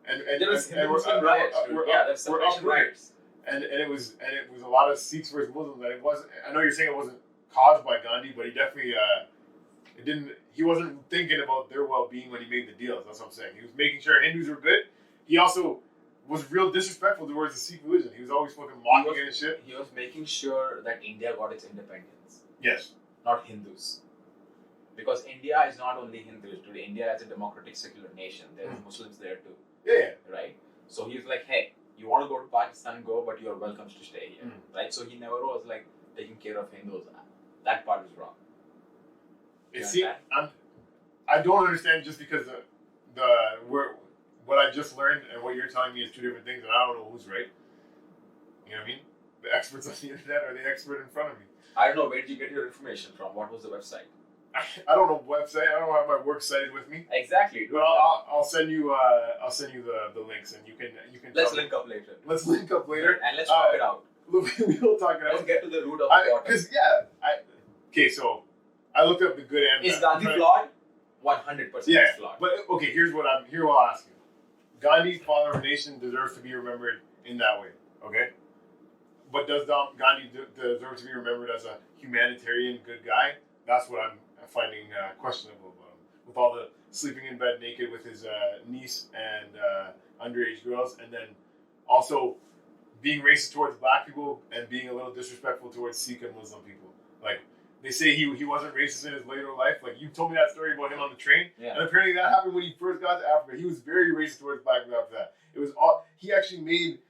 [SPEAKER 1] And
[SPEAKER 2] there was Muslim riots. There's separation riots.
[SPEAKER 1] And it was a lot of Sikhs versus Muslims. And it wasn't. I know you're saying it wasn't caused by Gandhi, but he definitely He wasn't thinking about their well-being when he made the deals. That's what I'm saying. He was making sure Hindus were good. He also was real disrespectful towards the Sikh religion. He was always fucking mocking it and shit.
[SPEAKER 2] He was making sure that India got its independence.
[SPEAKER 1] Yes.
[SPEAKER 2] Not Hindus. Because India is not only Hindus, dude. India is a democratic secular nation. There are Muslims there too.
[SPEAKER 1] Yeah.
[SPEAKER 2] Right? So he's like, hey, you want to go to Pakistan, go, but you're welcome to stay here, right? So he never was like taking care of Hindus. That part is wrong.
[SPEAKER 1] I don't understand just because what I just learned and what you're telling me is two different things, and I don't know who's right. You know what I mean? The experts on the internet or the expert in front of me.
[SPEAKER 2] I don't know. Where did you get your information from? What was the website?
[SPEAKER 1] I don't know website. I don't have my works cited with me.
[SPEAKER 2] Exactly.
[SPEAKER 1] But I'll send you the links, and you can.
[SPEAKER 2] Let's link up later.
[SPEAKER 1] Let's link up later,
[SPEAKER 2] and let's talk it out.
[SPEAKER 1] We'll talk it out.
[SPEAKER 2] Let's get to the root of the water.
[SPEAKER 1] Okay, so I looked up the good and
[SPEAKER 2] is Gandhi flawed? 100% flawed.
[SPEAKER 1] But okay, here I'll ask you. Gandhi, father of a nation, deserves to be remembered in that way. Okay, but does Gandhi deserve to be remembered as a humanitarian good guy? That's what I'm finding questionable about him. With all the sleeping in bed naked with his niece and underage girls, and then also being racist towards black people and being a little disrespectful towards Sikh and Muslim people. Like, they say he wasn't racist in his later life. Like, you told me that story about him on the train.
[SPEAKER 2] Yeah.
[SPEAKER 1] And apparently that happened when he first got to Africa. He was very racist towards black people after that. He actually made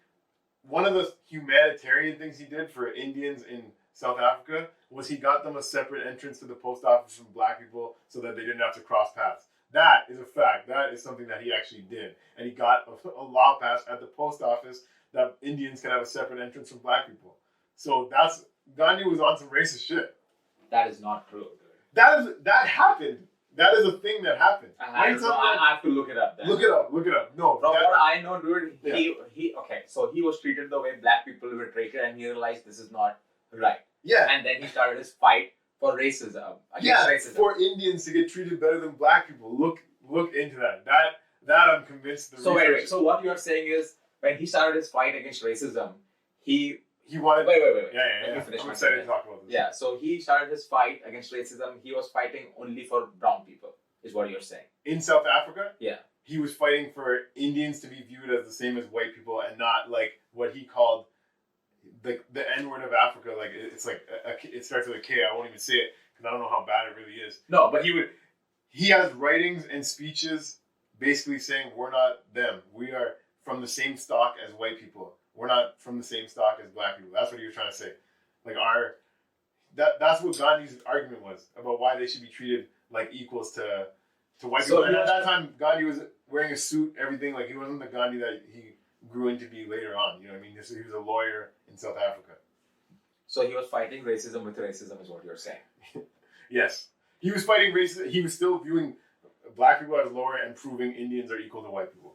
[SPEAKER 1] one of the humanitarian things he did for Indians in South Africa was he got them a separate entrance to the post office from black people so that they didn't have to cross paths. That is a fact. That is something that he actually did. And he got a law passed at the post office that Indians can have a separate entrance from black people. So Gandhi was on some racist shit.
[SPEAKER 2] That is not true.
[SPEAKER 1] That happened. That is a thing that happened.
[SPEAKER 2] I have to look it up then.
[SPEAKER 1] Look it up. No.
[SPEAKER 2] From what I know, dude, so he was treated the way black people were treated and he realized this is not right.
[SPEAKER 1] Yeah.
[SPEAKER 2] And then he started his fight for racism. Racism.
[SPEAKER 1] For Indians to get treated better than black people. Look into that. That I'm convinced.
[SPEAKER 2] Wait. So what you're saying is when he started his fight against racism, he
[SPEAKER 1] wanted.
[SPEAKER 2] Wait.
[SPEAKER 1] Yeah.
[SPEAKER 2] Let me finish.
[SPEAKER 1] I'm excited to talk about this.
[SPEAKER 2] Yeah. So he started his fight against racism. He was fighting only for brown people, is what you're saying.
[SPEAKER 1] In South Africa.
[SPEAKER 2] Yeah.
[SPEAKER 1] He was fighting for Indians to be viewed as the same as white people and not like what he called the N-word of Africa. Like it's like it starts with a K. I won't even say it because I don't know how bad it really is.
[SPEAKER 2] No,
[SPEAKER 1] but he has writings and speeches basically saying we're not them. We are from the same stock as white people. We're not from the same stock as black people. That's what he was trying to say. Like that's what Gandhi's argument was about why they should be treated like equals to white people. And at that time, Gandhi was wearing a suit, everything. Like he wasn't the Gandhi that he grew into be later on. You know what I mean? He was a lawyer in South Africa.
[SPEAKER 2] So he was fighting racism with racism, is what you're saying.
[SPEAKER 1] Yes, he was fighting racism. He was still viewing black people as lower and proving Indians are equal to white people.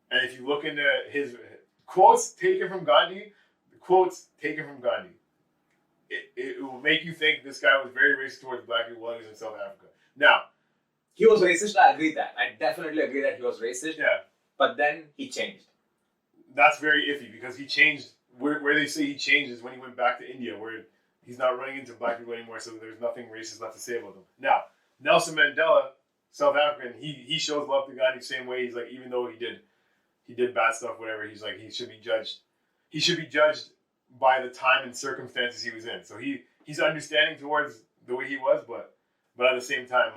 [SPEAKER 1] And if you look into his quotes taken from Gandhi, it will make you think this guy was very racist towards black people while he was in South Africa. Now,
[SPEAKER 2] he was racist. I agree that. I definitely agree that he was racist.
[SPEAKER 1] Yeah.
[SPEAKER 2] But then he changed.
[SPEAKER 1] That's very iffy because he changed. Where they say he changed is when he went back to India, where he's not running into black people anymore, so there's nothing racist left to say about them. Now, Nelson Mandela, South African, he shows love to Gandhi the same way. He's like, even though he did bad stuff, whatever, he's like, he should be judged. He should be judged by the time and circumstances he was in. So he's understanding towards the way he was, but at the same time,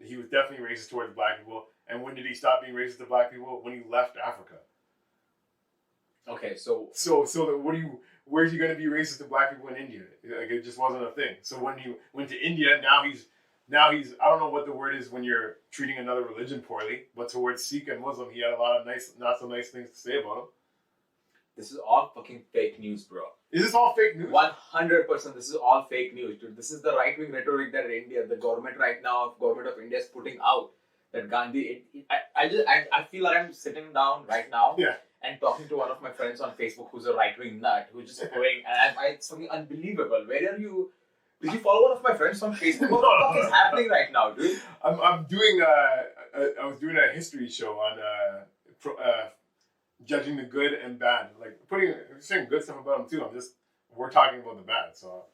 [SPEAKER 1] he was definitely racist towards black people. And when did he stop being racist to black people? When he left Africa.
[SPEAKER 2] Okay, so
[SPEAKER 1] where's he going to be racist to black people in India? Like it just wasn't a thing. So when he went to India, now he's I don't know what the word is when you're treating another religion poorly, but towards Sikh and Muslim, he had a lot of not so nice things to say about him.
[SPEAKER 2] This is all fucking fake news, bro.
[SPEAKER 1] Is this all fake news?
[SPEAKER 2] 100%. This is all fake news, dude. This is the right-wing rhetoric that the government right now, government of India is putting out. That Gandhi, I feel like I'm sitting down right now.
[SPEAKER 1] Yeah.
[SPEAKER 2] And talking to one of my friends on Facebook who's a right-wing nut who's just going, and it's something unbelievable. Where are you? Did you follow one of my friends on Facebook? What the fuck is happening right now, dude?
[SPEAKER 1] I'm doing I was doing a history show on judging the good and bad, like saying good stuff about them too. We're talking about the bad, so.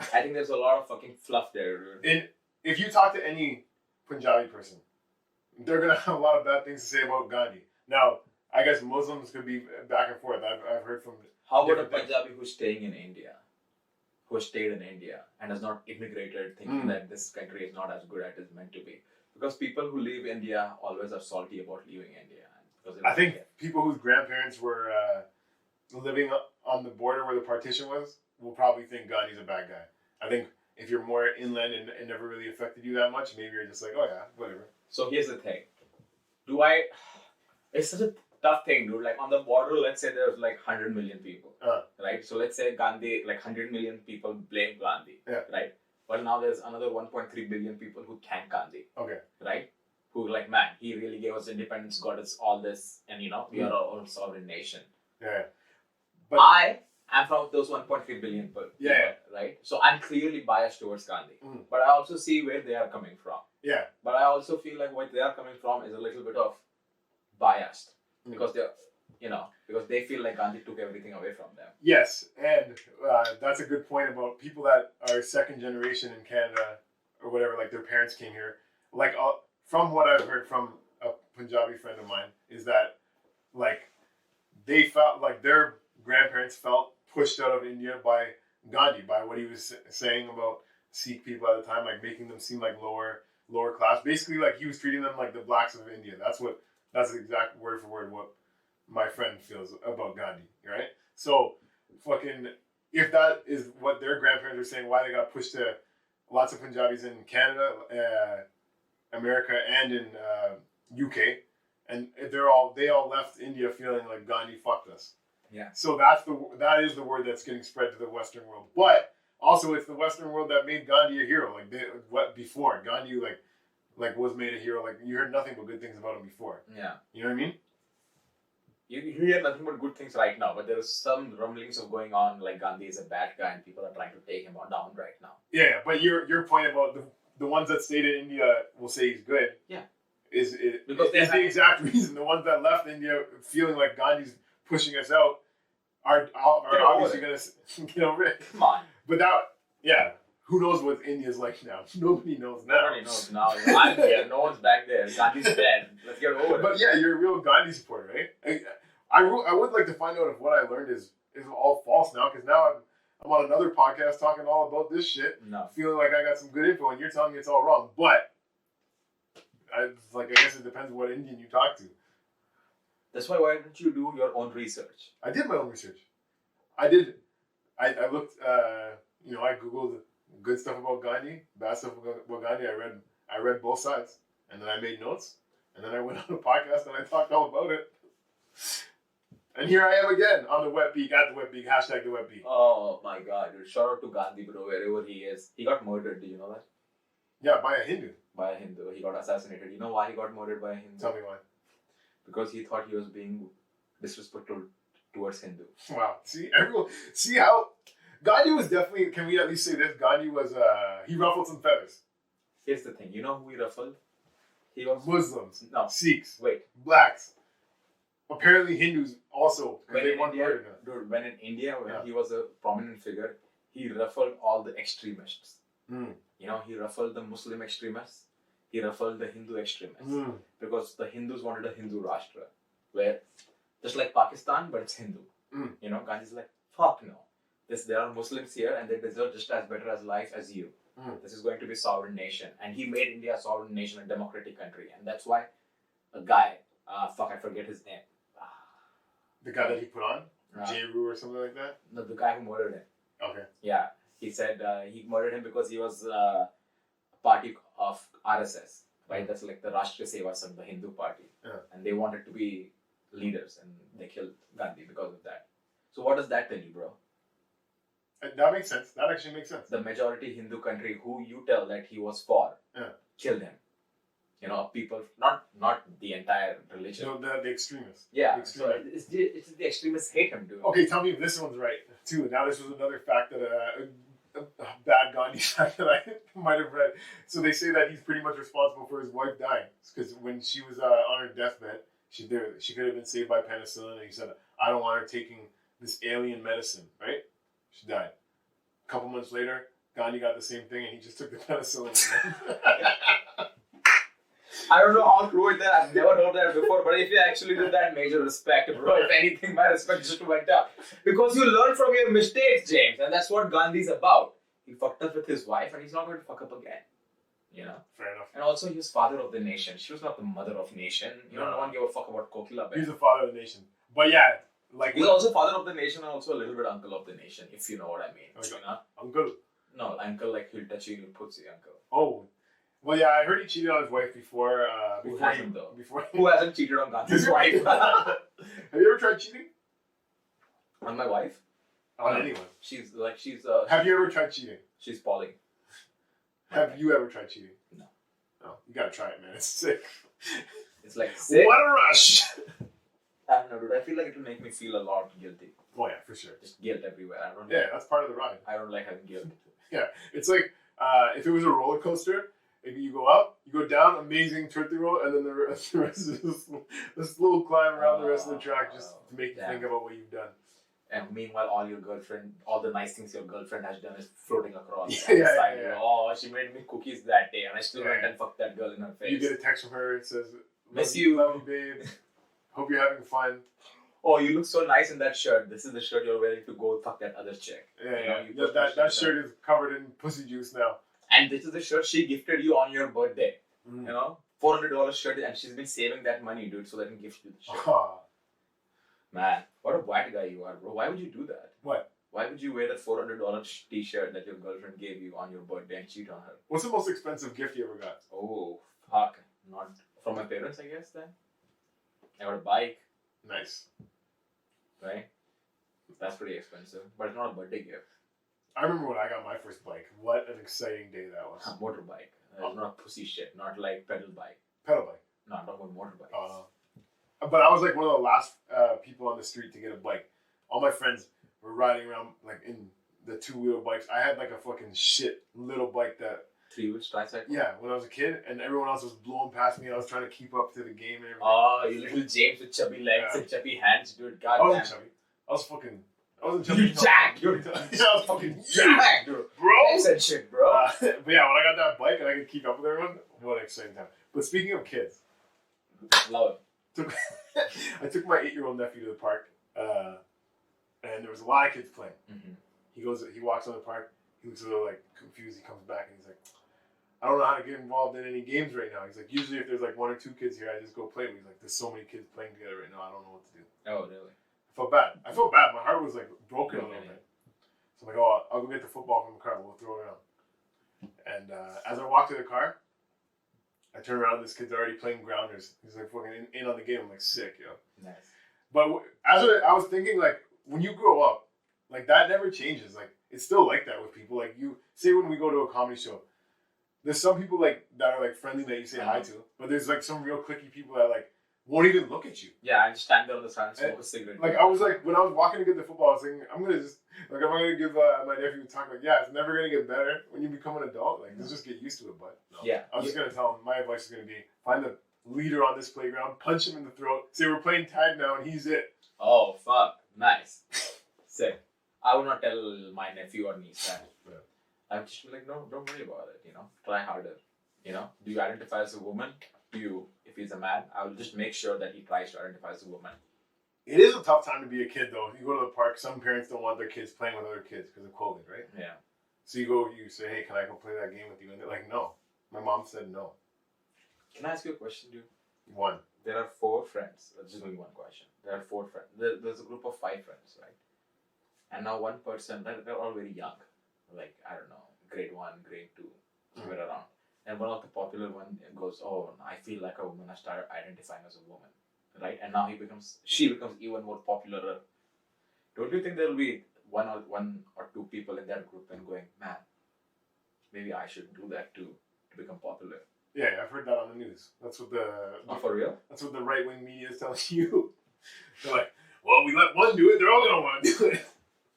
[SPEAKER 2] I think there's a lot of fucking fluff there, dude.
[SPEAKER 1] And if you talk to any Punjabi person, they're gonna have a lot of bad things to say about Gandhi. Now, I guess Muslims could be back and forth. I've heard from.
[SPEAKER 2] How about a Punjabi who's staying in India, who has stayed in India and has not immigrated, thinking that this country is not as good as it's meant to be? Because people who leave India always are salty about leaving India.
[SPEAKER 1] I think people whose grandparents were living on the border where the partition was will probably think Gandhi's a bad guy. I think if you're more inland and it never really affected you that much, maybe you're just like, oh yeah, whatever.
[SPEAKER 2] So here's the thing. It's such a tough thing, dude. Like on the border, let's say there's like 100 million people, right? So let's say Gandhi, like 100 million people blame Gandhi, right? But now there's another 1.3 billion people who thank Gandhi, right? Who like, man, he really gave us independence, got us all this, and we are our own sovereign nation.
[SPEAKER 1] Yeah.
[SPEAKER 2] But I am from those 1.3 billion people, right? So I'm clearly biased towards Gandhi, but I also see where they are coming from.
[SPEAKER 1] Yeah.
[SPEAKER 2] But I also feel like what they are coming from is a little bit of biased because they're, because they feel like Gandhi took everything away from them.
[SPEAKER 1] Yes, and that's a good point about people that are second generation in Canada or whatever, like their parents came here. Like from what I've heard from a Punjabi friend of mine is that like they felt like their grandparents felt pushed out of India by Gandhi, by what he was saying about Sikh people at the time, like making them seem like lower class. Basically, like he was treating them like the blacks of India. That's the exact word for word what my friend feels about Gandhi, right? So, fucking, if that is what their grandparents are saying, why they got pushed to lots of Punjabis in Canada, America, and in UK, and they all left India feeling like Gandhi fucked us.
[SPEAKER 2] Yeah.
[SPEAKER 1] So that is the word that's getting spread to the Western world, but also it's the Western world that made Gandhi a hero. Like before Gandhi like was made a hero. Like you heard nothing but good things about him before.
[SPEAKER 2] Yeah.
[SPEAKER 1] You know what I mean?
[SPEAKER 2] You hear nothing but good things right now, but there is some rumblings of going on like Gandhi is a bad guy and people are trying to take him down right now.
[SPEAKER 1] Yeah, but your point about the ones that stayed in India will say he's good.
[SPEAKER 2] Yeah.
[SPEAKER 1] Is the exact reason. The ones that left India feeling like Gandhi's pushing us out are obviously going to get over it.
[SPEAKER 2] Come on.
[SPEAKER 1] But who knows what India's like now? Nobody knows now.
[SPEAKER 2] Nobody knows now. I'm here. No one's back there. Gandhi's dead. Let's get over it.
[SPEAKER 1] But yeah, you're a real Gandhi supporter, right? I would like to find out if what I learned is all false now, because now I'm on another podcast talking all about this shit.
[SPEAKER 2] No.
[SPEAKER 1] Feeling like I got some good info, and you're telling me it's all wrong. But I guess it depends what Indian you talk to.
[SPEAKER 2] That's why don't you do your own research?
[SPEAKER 1] I did my own research. I did. I looked. I googled good stuff about Gandhi, bad stuff about Gandhi. I read both sides, and then I made notes, and then I went on a podcast and I talked all about it. And here I am again on the Wet Beak, at the Wet Beak, hashtag the Wet Beak.
[SPEAKER 2] Oh my God, dude! Shout out to Gandhi, bro, wherever he is. He got murdered. Do you know that?
[SPEAKER 1] Yeah, by a Hindu.
[SPEAKER 2] By a Hindu. He got assassinated. You know why he got murdered by a Hindu?
[SPEAKER 1] Tell me why.
[SPEAKER 2] Because he thought he was being disrespectful towards Hindu.
[SPEAKER 1] Wow. See how Gandhi was definitely, can we at least say this? Gandhi was, he ruffled some feathers.
[SPEAKER 2] Here's the thing. You know who he ruffled? He was
[SPEAKER 1] Muslims.
[SPEAKER 2] No.
[SPEAKER 1] Sikhs.
[SPEAKER 2] Wait.
[SPEAKER 1] Blacks. Apparently Hindus also.
[SPEAKER 2] When in India, he was a prominent figure, he ruffled all the extremists. He ruffled the Muslim extremists. He ruffled the Hindu extremists. Because the Hindus wanted a Hindu Rashtra. Where, just like Pakistan, but it's Hindu. Gandhi's like, fuck no. There are Muslims here and they deserve just as better as life as you. This is going to be a sovereign nation. And he made India a sovereign nation, a democratic country. And that's why a guy, I forget his name.
[SPEAKER 1] The guy that he put on? Jeru or something like that?
[SPEAKER 2] No, the guy who murdered him.
[SPEAKER 1] Okay.
[SPEAKER 2] Yeah. He said he murdered him because he was party of RSS. Right? That's like the Rashtriya Seva Sangh, the Hindu party. And they wanted to be leaders and they killed Gandhi because of that. So what does that tell you, bro?
[SPEAKER 1] That makes sense. That actually makes sense.
[SPEAKER 2] The majority Hindu country who you tell that he was for killed him. People, not the entire religion.
[SPEAKER 1] No, the extremists.
[SPEAKER 2] Yeah,
[SPEAKER 1] the extremists.
[SPEAKER 2] So it's the extremists hate him, dude.
[SPEAKER 1] Okay, tell me if this one's right, too. Now this was another fact that, a bad Gandhi fact that I might have read. So they say that he's pretty much responsible for his wife dying. Because when she was on her deathbed, she could have been saved by penicillin, and he said, I don't want her taking this alien medicine, right? She died. A couple months later, Gandhi got the same thing, and he just took the penicillin.
[SPEAKER 2] I don't know how true it is. I've never heard that before. But if you actually do that, major respect, bro. If anything, my respect just went up. Because you learn from your mistakes, James. And that's what Gandhi's about. He fucked up with his wife and he's not going to fuck up again. You know?
[SPEAKER 1] Fair enough.
[SPEAKER 2] And also, he was father of the nation. She was not the mother of nation. No one gave a fuck about Kokila.
[SPEAKER 1] He's the father of the nation. But yeah, like...
[SPEAKER 2] He's also father of the nation and also a little bit uncle of the nation, if you know what I mean.
[SPEAKER 1] Okay.
[SPEAKER 2] You know?
[SPEAKER 1] Uncle?
[SPEAKER 2] No, uncle like he'll touch you, he'll put you, uncle.
[SPEAKER 1] Oh. Well, yeah, I heard he cheated on his wife before...
[SPEAKER 2] Who hasn't, though?
[SPEAKER 1] Before...
[SPEAKER 2] Who hasn't cheated on Gandhi's wife?
[SPEAKER 1] Have you ever tried cheating?
[SPEAKER 2] On my wife?
[SPEAKER 1] On anyone?
[SPEAKER 2] She's...
[SPEAKER 1] Have you ever tried cheating?
[SPEAKER 2] She's Pauling.
[SPEAKER 1] Have you ever tried cheating?
[SPEAKER 2] No.
[SPEAKER 1] No. You gotta try it, man. It's sick.
[SPEAKER 2] It's like sick.
[SPEAKER 1] What a rush!
[SPEAKER 2] I don't know, dude. I feel like it will make me feel a lot guilty.
[SPEAKER 1] Oh, yeah, for sure.
[SPEAKER 2] Just guilt everywhere.
[SPEAKER 1] That's part of the ride.
[SPEAKER 2] I don't like having guilt.
[SPEAKER 1] Yeah. It's like, if it was a roller coaster, maybe you go up, you go down, amazing toothy roll, and then the rest is this little climb around the rest of the track just to make you think about what you've done.
[SPEAKER 2] And meanwhile, all the nice things your girlfriend has done is floating across.
[SPEAKER 1] Yeah.
[SPEAKER 2] Oh, she made me cookies that day, and I still went and fucked that girl in her face.
[SPEAKER 1] You get a text from her, it says,
[SPEAKER 2] miss you.
[SPEAKER 1] Love you, babe. Hope you're having fun.
[SPEAKER 2] Oh, you look so nice in that shirt. This is the shirt you're wearing to go fuck that other chick.
[SPEAKER 1] That shirt is covered in pussy juice now.
[SPEAKER 2] And this is the shirt she gifted you on your birthday. You know? $400 shirt, and she's been saving that money, dude, so that can gift you the shirt. Man, what a white guy you are, bro. Why would you do that?
[SPEAKER 1] What?
[SPEAKER 2] Why would you wear that $400 t-shirt that your girlfriend gave you on your birthday and cheat on her?
[SPEAKER 1] What's the most expensive gift you ever got?
[SPEAKER 2] Oh, fuck. Not from my parents, I guess, then. I got a bike.
[SPEAKER 1] Nice.
[SPEAKER 2] Right? That's pretty expensive. But it's not a birthday gift.
[SPEAKER 1] I remember when I got my first bike. What an exciting day that was.
[SPEAKER 2] A motorbike. Not pussy shit. Not like pedal bike.
[SPEAKER 1] Pedal bike?
[SPEAKER 2] No, I'm talking about motorbikes.
[SPEAKER 1] But I was like one of the last people on the street to get a bike. All my friends were riding around like in the two-wheel bikes. I had like a fucking shit little bike that...
[SPEAKER 2] Three-wheels, tricycle?
[SPEAKER 1] Yeah, when I was a kid, and everyone else was blowing past me. I was trying to keep up to the game and everything.
[SPEAKER 2] Oh, you little James with chubby legs and chubby hands, dude. God
[SPEAKER 1] I wasn't chubby. I wasn't chubby.
[SPEAKER 2] You jacked, dude.
[SPEAKER 1] Yeah, I was fucking
[SPEAKER 2] jacked, dude.
[SPEAKER 1] Bro!
[SPEAKER 2] I said shit, bro.
[SPEAKER 1] But yeah, when I got that bike and I could keep up with everyone, what an exciting time. But speaking of kids.
[SPEAKER 2] Love
[SPEAKER 1] it. I took my 8-year-old nephew to the park, and there was a lot of kids playing.
[SPEAKER 2] Mm-hmm.
[SPEAKER 1] He walks on the park, he looks a little like confused, he comes back and he's like, I don't know how to get involved in any games right now. He's like, usually if there's like 1 or 2 kids here, I just go play. But he's like, there's so many kids playing together right now, I don't know what to do.
[SPEAKER 2] Oh, really?
[SPEAKER 1] I felt bad. My heart was like broken a little bit. So I'm like, oh, I'll go get the football from the car, we'll throw it around. And as I walk to the car, I turn around, this kid's already playing grounders. He's like fucking in on the game. I'm like, sick, yo.
[SPEAKER 2] Nice.
[SPEAKER 1] But as I was thinking, like, when you grow up, like, that never changes. Like, it's still like that with people. Like, you say when we go to a comedy show, there's some people, like, that are, like, friendly that you say hi to. But there's, like, some real cliquey people that, like, won't even look at you.
[SPEAKER 2] Yeah, I just stand there on the side and smoke a cigarette.
[SPEAKER 1] Like, I was like, when I was walking to get the football, I was thinking, I'm going to give my nephew a talk. Like, yeah, it's never going to get better when you become an adult. Like, just get used to it, but. No.
[SPEAKER 2] Yeah.
[SPEAKER 1] I was just going to tell him, my advice is going to be, find the leader on this playground, punch him in the throat, say we're playing tag now, and he's it.
[SPEAKER 2] Oh, fuck. Nice. Sick. I will not tell my nephew or niece that.
[SPEAKER 1] Yeah.
[SPEAKER 2] I'm just like, no, don't worry about it, you know. Try harder. You know, do you identify as a woman? If he's a man, I will just make sure that he tries to identify as a woman.
[SPEAKER 1] It is a tough time to be a kid, though. You go to the park, some parents don't want their kids playing with other kids because of COVID, right?
[SPEAKER 2] Yeah.
[SPEAKER 1] So you say, hey, can I go play that game with you? And they're like, no. My mom said no.
[SPEAKER 2] Can I ask you a question, dude?
[SPEAKER 1] One.
[SPEAKER 2] There are 4 friends. Just only one question. There are 4 friends. There's a group of 5 friends, right? And now one person, they're all very young. Like, I don't know, grade 1, grade 2, somewhere around. And one of the popular one goes, oh, I feel like a woman. I started identifying as a woman, right? And now she becomes even more popular. Don't you think there will be one or two people in that group and going, man, maybe I should do that too to become popular?
[SPEAKER 1] Yeah, I've heard that on the news. That's what
[SPEAKER 2] for real?
[SPEAKER 1] That's what the right-wing media is telling you. They're like, well, we let one do it, they're all gonna want to do it.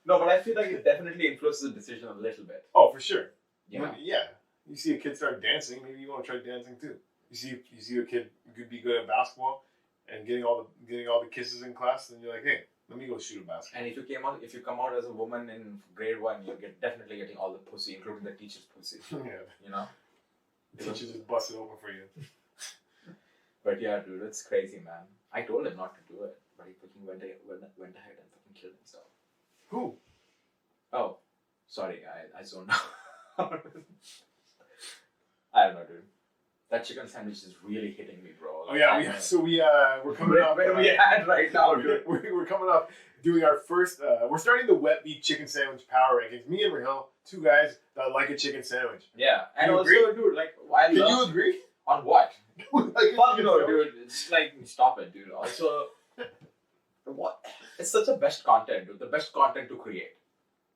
[SPEAKER 2] No, but I feel like it definitely influences the decision a little bit.
[SPEAKER 1] Oh, for sure.
[SPEAKER 2] Yeah.
[SPEAKER 1] Yeah. You see a kid start dancing, maybe you want to try dancing too. You see a kid could be good at basketball and getting all the kisses in class, then you're like, hey, let me go shoot a basketball.
[SPEAKER 2] And if you come out as a woman in grade 1, you're definitely getting all the pussy, including the teacher's pussy.
[SPEAKER 1] Yeah.
[SPEAKER 2] You know?
[SPEAKER 1] The teacher just busted open for you.
[SPEAKER 2] But yeah, dude, it's crazy, man. I told him not to do it, but he fucking went ahead and fucking killed himself.
[SPEAKER 1] Who?
[SPEAKER 2] Oh, sorry, I zoned out. I don't know, dude. that chicken sandwich is really hitting me, bro.
[SPEAKER 1] Oh yeah, we're coming up.
[SPEAKER 2] Where we at right now, dude?
[SPEAKER 1] We're coming up doing our first. We're starting the wet beef chicken sandwich power rankings. Me and Rahil, two guys that like a chicken sandwich.
[SPEAKER 2] Yeah, and
[SPEAKER 1] you
[SPEAKER 2] also,
[SPEAKER 1] agree?
[SPEAKER 2] dude, like,
[SPEAKER 1] Can you agree?
[SPEAKER 2] On what?
[SPEAKER 1] Like
[SPEAKER 2] Fuck no, dude. It's like, stop it, dude. Also, what? It's such a best content, dude. The best content to create.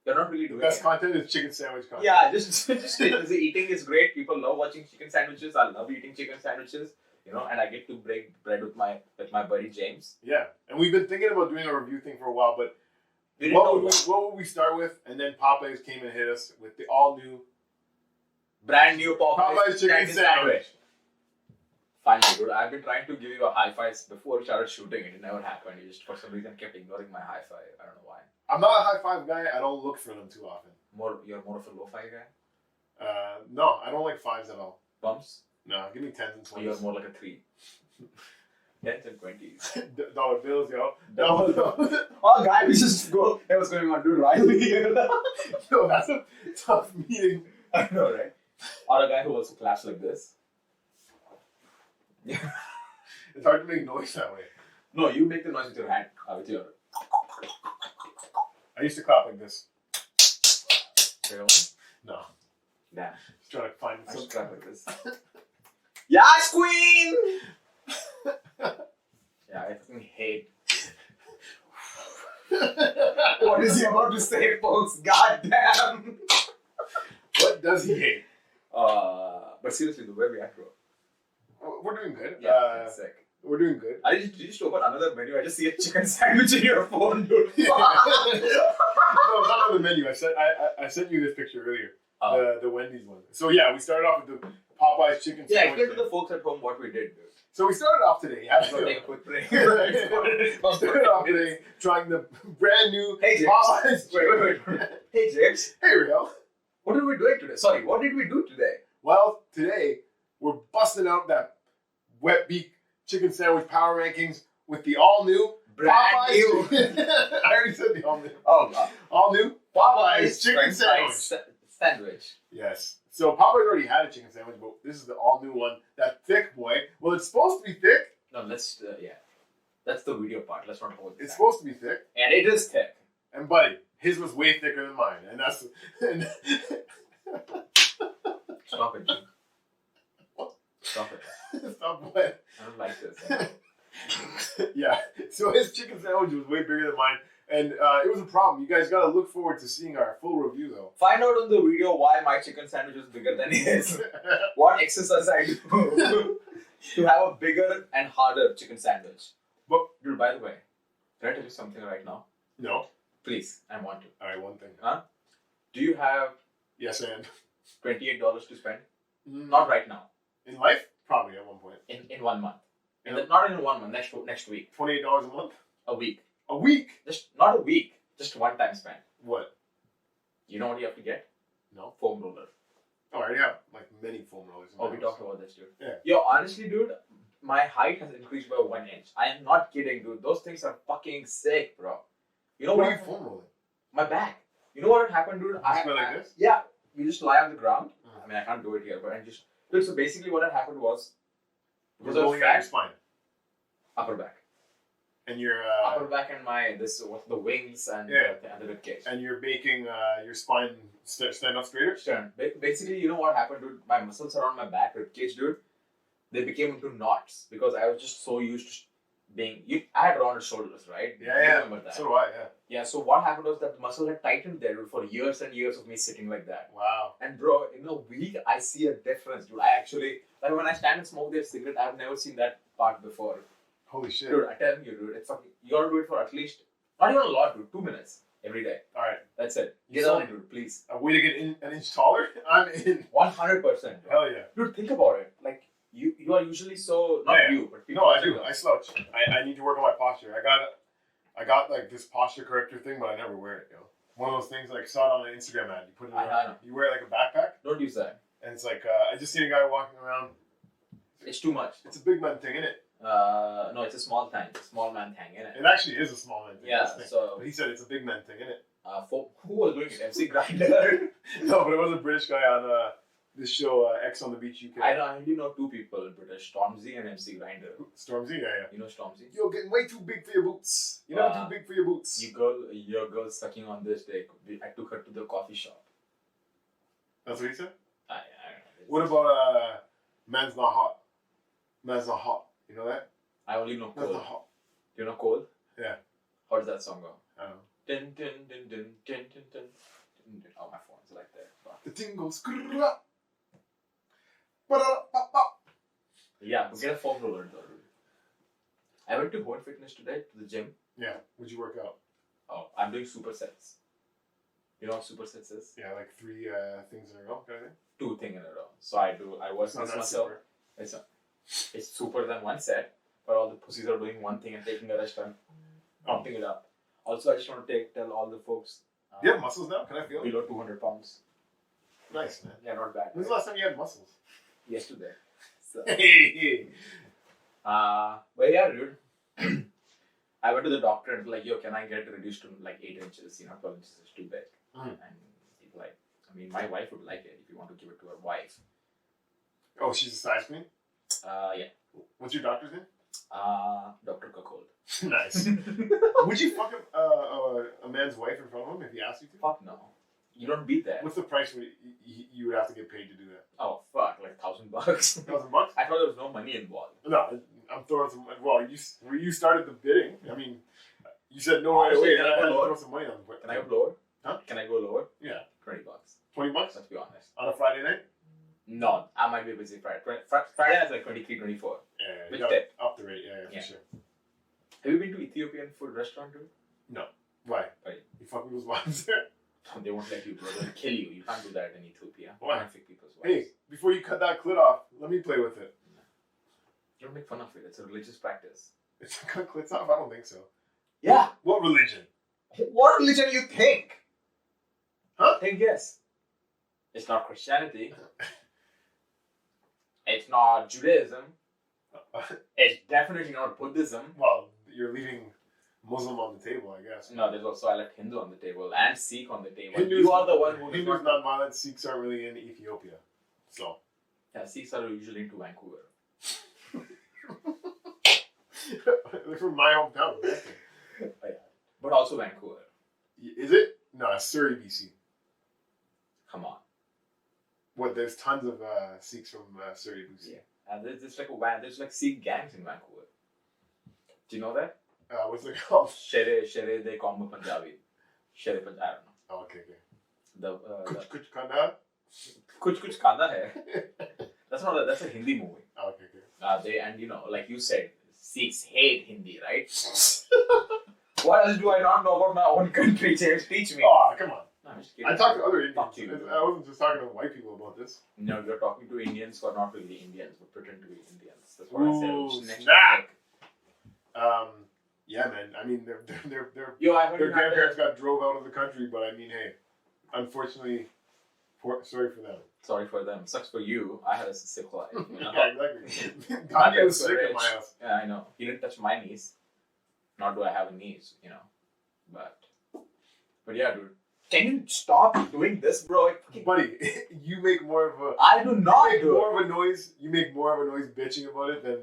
[SPEAKER 2] You're not really doing
[SPEAKER 1] The best
[SPEAKER 2] it.
[SPEAKER 1] content is chicken sandwich content.
[SPEAKER 2] Yeah, just eating is great. People love watching chicken sandwiches. I love eating chicken sandwiches. You know, and I get to break bread with my buddy James.
[SPEAKER 1] Yeah, and we've been thinking about doing a review thing for a while, but what would we start with? And then Popeyes came and hit us with the all new,
[SPEAKER 2] brand new
[SPEAKER 1] Popeyes chicken sandwich.
[SPEAKER 2] Finally, dude, I've been trying to give you a high five before we started shooting. It never happened. You just for some reason kept ignoring my high five. I don't know why.
[SPEAKER 1] I'm not a high five guy. I don't look for them too often.
[SPEAKER 2] You're more of a low five guy.
[SPEAKER 1] No, I don't like fives at all.
[SPEAKER 2] Bumps?
[SPEAKER 1] No, give me 10s and 20s.
[SPEAKER 2] You're more like a 3. 10s and 20s.
[SPEAKER 1] Dollar bills, yo. Dollar bills.
[SPEAKER 2] Oh, guy, we just go. Hey, what's going on, dude? Riley.
[SPEAKER 1] Yo, that's a tough meeting.
[SPEAKER 2] I know, right? Or a guy who also claps like this.
[SPEAKER 1] Yeah. It's hard to make noise that way.
[SPEAKER 2] No, you make the noise with your hand. With your.
[SPEAKER 1] I used to clap like this.
[SPEAKER 2] Really?
[SPEAKER 1] No.
[SPEAKER 2] Damn.
[SPEAKER 1] Just trying to find
[SPEAKER 2] I
[SPEAKER 1] some.
[SPEAKER 2] should clap like this. Yes, queen! Yeah, I fucking hate. What is he about to say, folks? God damn!
[SPEAKER 1] What does he hate?
[SPEAKER 2] But seriously, the way we act, bro.
[SPEAKER 1] We're doing good.
[SPEAKER 2] Yeah, sick.
[SPEAKER 1] We're doing good.
[SPEAKER 2] Did you just open another menu? I just see a chicken sandwich in your phone, dude.
[SPEAKER 1] No, it's not on the menu. I sent you this picture earlier. The Wendy's one. So yeah, we started off with the Popeyes chicken
[SPEAKER 2] Yeah,
[SPEAKER 1] sandwich.
[SPEAKER 2] explain to the folks at home what we did, dude.
[SPEAKER 1] So we started off today.
[SPEAKER 2] Take a quick break.
[SPEAKER 1] We started off today trying the brand new
[SPEAKER 2] Hey,
[SPEAKER 1] Popeyes.
[SPEAKER 2] Wait. Hey, James.
[SPEAKER 1] Hey, Rahil.
[SPEAKER 2] What are we doing today? Sorry, what did we do today?
[SPEAKER 1] Well, today we're busting out that wet beef chicken sandwich power rankings with the all new
[SPEAKER 2] Brand new.
[SPEAKER 1] I already said the all new.
[SPEAKER 2] Oh,
[SPEAKER 1] All new Popeyes chicken sandwich.
[SPEAKER 2] Sandwich.
[SPEAKER 1] Yes. So Popeyes already had a chicken sandwich, but this is the all new one. That thick boy. Well, it's supposed to be thick.
[SPEAKER 2] No, let's, yeah. That's the video part. Let's not hold this.
[SPEAKER 1] It's supposed to be thick.
[SPEAKER 2] And it is thick.
[SPEAKER 1] And buddy, his was way thicker than mine. And that's...
[SPEAKER 2] Stop it, dude. Stop it.
[SPEAKER 1] Stop what?
[SPEAKER 2] I don't like this.
[SPEAKER 1] Yeah. So his chicken sandwich was way bigger than mine. And it was a problem. You guys got to look forward to seeing our full review, though.
[SPEAKER 2] Find out on the video why my chicken sandwich is bigger than his. What exercise I do to have a bigger and harder chicken sandwich.
[SPEAKER 1] But,
[SPEAKER 2] dude, by the way, can I tell you something right now?
[SPEAKER 1] No.
[SPEAKER 2] Please, I want to.
[SPEAKER 1] All right, one thing.
[SPEAKER 2] Huh? Do you have
[SPEAKER 1] Yes, and
[SPEAKER 2] $28 to spend? Not right now.
[SPEAKER 1] In life? Probably at one point.
[SPEAKER 2] In 1 month. Not in 1 month, next week.
[SPEAKER 1] $28 a month?
[SPEAKER 2] A week.
[SPEAKER 1] A week?
[SPEAKER 2] Just not a week. Just one time spend.
[SPEAKER 1] What?
[SPEAKER 2] You know what you have to get?
[SPEAKER 1] No.
[SPEAKER 2] Foam roller.
[SPEAKER 1] Oh, I already have like many foam rollers.
[SPEAKER 2] Oh, we talked about this, dude.
[SPEAKER 1] Yeah.
[SPEAKER 2] Yo, honestly, dude, my height has increased by 1 inch. I am not kidding, dude. Those things are fucking sick, bro. You know
[SPEAKER 1] what
[SPEAKER 2] what?
[SPEAKER 1] are you foam rolling?
[SPEAKER 2] My back. You know what had happened, dude?
[SPEAKER 1] Just go like this?
[SPEAKER 2] Yeah. You just lie on the ground. I mean, I can't do it here, but I just... Dude, so basically what had happened was...
[SPEAKER 1] You're rolling out your spine.
[SPEAKER 2] Upper back.
[SPEAKER 1] And your...
[SPEAKER 2] upper back and the wings and the rib cage.
[SPEAKER 1] And you're making your spine stand up straighter?
[SPEAKER 2] Stern. Basically, you know what happened, dude? My muscles around my back, rib cage, dude, they became into knots because I was just so used to being... I had rounded shoulders, right?
[SPEAKER 1] Yeah,
[SPEAKER 2] you
[SPEAKER 1] yeah.
[SPEAKER 2] remember that.
[SPEAKER 1] So do I, yeah.
[SPEAKER 2] Yeah, so what happened was that the muscle had tightened there, dude, for years and years of me sitting like that.
[SPEAKER 1] Wow.
[SPEAKER 2] And bro, in a week, I see a difference, dude. I actually... Like when I stand and smoke their cigarette, I've never seen that part before.
[SPEAKER 1] Holy shit.
[SPEAKER 2] Dude, I'm telling you, dude, it's fucking... You gotta do it for at least... Not even a lot, dude. 2 minutes. Every day.
[SPEAKER 1] Alright.
[SPEAKER 2] That's it. Get on it, dude, please.
[SPEAKER 1] A way to get an inch taller? I'm in.
[SPEAKER 2] 100%.
[SPEAKER 1] Hell yeah.
[SPEAKER 2] Dude, think about it. Like, you are usually so... Not you, but people...
[SPEAKER 1] No, I do. I slouch. I need to work on my posture. I got like this posture corrector thing, but I never wear it, yo. One of those things, like, saw it on an Instagram ad. You put it
[SPEAKER 2] I know.
[SPEAKER 1] You wear it like a backpack.
[SPEAKER 2] Don't use that.
[SPEAKER 1] And it's like, I just seen a guy walking around.
[SPEAKER 2] It's too much.
[SPEAKER 1] It's a big man thing, isn't it?
[SPEAKER 2] No, it's a small thing. It's a small man thing, innit?
[SPEAKER 1] It actually is a small man thing.
[SPEAKER 2] Yeah, so...
[SPEAKER 1] But he said it's a big man thing, innit?
[SPEAKER 2] Who was doing it? MC Grinder?
[SPEAKER 1] No, but it was a British guy on this show X on the Beach UK.
[SPEAKER 2] I only know two people in British, Stormzy and MC Grinder.
[SPEAKER 1] Stormzy, yeah.
[SPEAKER 2] You know Stormzy?
[SPEAKER 1] You're getting way too big for your boots. You're never too big for your boots.
[SPEAKER 2] Your girl sucking on this dick. I took her to the coffee shop.
[SPEAKER 1] That's what he said?
[SPEAKER 2] I don't know.
[SPEAKER 1] What about Man's Not Hot? Man's Not Hot. You know that?
[SPEAKER 2] I only know
[SPEAKER 1] Man's
[SPEAKER 2] Cole.
[SPEAKER 1] Not Hot.
[SPEAKER 2] Do you know Cole?
[SPEAKER 1] Yeah.
[SPEAKER 2] How does that song go?
[SPEAKER 1] I don't know.
[SPEAKER 2] Dun, dun, dun, dun, dun, dun, dun, dun. Oh, my phone's like that. Fuck.
[SPEAKER 1] The thing goes.
[SPEAKER 2] Yeah, go get a foam roller though. I went to Home Fitness today to the gym.
[SPEAKER 1] Yeah. Would you work out?
[SPEAKER 2] Oh, I'm doing supersets. You know what supersets is?
[SPEAKER 1] Yeah, like 3 things in a row, kind of thing.
[SPEAKER 2] 2 things in a row. So I work
[SPEAKER 1] It's not
[SPEAKER 2] this
[SPEAKER 1] that
[SPEAKER 2] myself.
[SPEAKER 1] super.
[SPEAKER 2] It's super than one set, but all the pussies are doing one thing and taking a rest and pumping it up. Also, I just want to tell all the folks.
[SPEAKER 1] Do you have muscles now? Can I feel it?
[SPEAKER 2] Below 200 pounds.
[SPEAKER 1] Nice, man.
[SPEAKER 2] Yeah, not bad.
[SPEAKER 1] When's the last time you had muscles?
[SPEAKER 2] Yesterday. So,
[SPEAKER 1] Hey.
[SPEAKER 2] but yeah, dude. I went to the doctor and like, yo, can I get it reduced to like 8 inches? 12 inches is too big. And he's like, I mean, my wife would like it if you want to give it to her wife.
[SPEAKER 1] Oh, she's a size queen?
[SPEAKER 2] Yeah.
[SPEAKER 1] What's your doctor's name?
[SPEAKER 2] Dr. Cuckold.
[SPEAKER 1] Nice. Would you fuck a man's wife in front of him if he asked you to?
[SPEAKER 2] Fuck no. You don't beat that.
[SPEAKER 1] What's the price you would have to get paid to do that?
[SPEAKER 2] Oh, fuck. Like $1,000.
[SPEAKER 1] $1,000?
[SPEAKER 2] I thought there was no money involved.
[SPEAKER 1] No, I'm throwing some. Well, you started the bidding. I mean, you said no right away.
[SPEAKER 2] Can I go lower?
[SPEAKER 1] Throw some money on the.
[SPEAKER 2] Can I go lower?
[SPEAKER 1] Huh?
[SPEAKER 2] Can I go lower?
[SPEAKER 1] Yeah.
[SPEAKER 2] $20.
[SPEAKER 1] $20?
[SPEAKER 2] Let's be honest.
[SPEAKER 1] On a Friday night?
[SPEAKER 2] No, I might be busy Friday. Friday is like 23, 24.
[SPEAKER 1] Yeah,
[SPEAKER 2] Which
[SPEAKER 1] you gotta
[SPEAKER 2] day?
[SPEAKER 1] up the rate. Yeah, for sure.
[SPEAKER 2] Have you been to Ethiopian food restaurant, dude?
[SPEAKER 1] No. Why?
[SPEAKER 2] Why?
[SPEAKER 1] You fucking those wives there?
[SPEAKER 2] They won't let you, bro. They'll kill you. You can't do that in Ethiopia.
[SPEAKER 1] Why?
[SPEAKER 2] You can't pick people's wives.
[SPEAKER 1] Hey, before you cut that clit off, let me play with it.
[SPEAKER 2] Don't make fun of it. It's a religious practice.
[SPEAKER 1] It's cut clits off? I don't think so.
[SPEAKER 2] Yeah.
[SPEAKER 1] What religion?
[SPEAKER 2] What religion do you think?
[SPEAKER 1] Huh?
[SPEAKER 2] Take a guess. It's not Christianity. It's not Judaism. It's definitely not Buddhism.
[SPEAKER 1] Well, you're leaving Muslim on the table, I guess.
[SPEAKER 2] No, there's also I left Hindu on the table and Sikh on the table.
[SPEAKER 1] Hindus,
[SPEAKER 2] You are the one who
[SPEAKER 1] Hindus non-violent, Sikhs aren't really in Ethiopia. So.
[SPEAKER 2] Yeah, Sikhs are usually into Vancouver.
[SPEAKER 1] They're from my hometown.
[SPEAKER 2] Oh, yeah. But also Vancouver.
[SPEAKER 1] Is it? No, it's Surrey, BC.
[SPEAKER 2] Come on.
[SPEAKER 1] What? There's tons of Sikhs from Surrey, BC.
[SPEAKER 2] Yeah. And there's like Sikh gangs in Vancouver. Do you know that?
[SPEAKER 1] What's it called?
[SPEAKER 2] Shere de Combo Punjabi. Shere Punjabi. I don't know.
[SPEAKER 1] Oh, okay.
[SPEAKER 2] The
[SPEAKER 1] Kuch Kanda?
[SPEAKER 2] Kuch Kanda hai. That's a Hindi movie.
[SPEAKER 1] Oh, okay.
[SPEAKER 2] And like you said, Sikhs hate Hindi, right? What else do I not know about my own country? James, teach me.
[SPEAKER 1] Oh, come on.
[SPEAKER 2] No, I'm just kidding.
[SPEAKER 1] I talked to other
[SPEAKER 2] Fuck
[SPEAKER 1] Indians.
[SPEAKER 2] you.
[SPEAKER 1] I wasn't just talking to white people about this.
[SPEAKER 2] No, you're talking to Indians who are not really Indians, but pretend to be Indians. That's what I said.
[SPEAKER 1] Ooh,
[SPEAKER 2] Which is next
[SPEAKER 1] snap.
[SPEAKER 2] topic.
[SPEAKER 1] Yeah, man. I mean,
[SPEAKER 2] Yo, I heard
[SPEAKER 1] their
[SPEAKER 2] you had
[SPEAKER 1] grandparents got drove out of the country, but I mean, hey, unfortunately, sorry for them.
[SPEAKER 2] Sorry for them. Sucks for you. I had a sick life.
[SPEAKER 1] Yeah, exactly. Gandhi was sick in my house.
[SPEAKER 2] Yeah, I know. He didn't touch my knees. Nor do I have a knees, But yeah, dude. Can you stop doing this, bro?
[SPEAKER 1] Buddy, you make more of a.
[SPEAKER 2] I do not
[SPEAKER 1] You make
[SPEAKER 2] do
[SPEAKER 1] more of a noise. You make more of a noise bitching about it than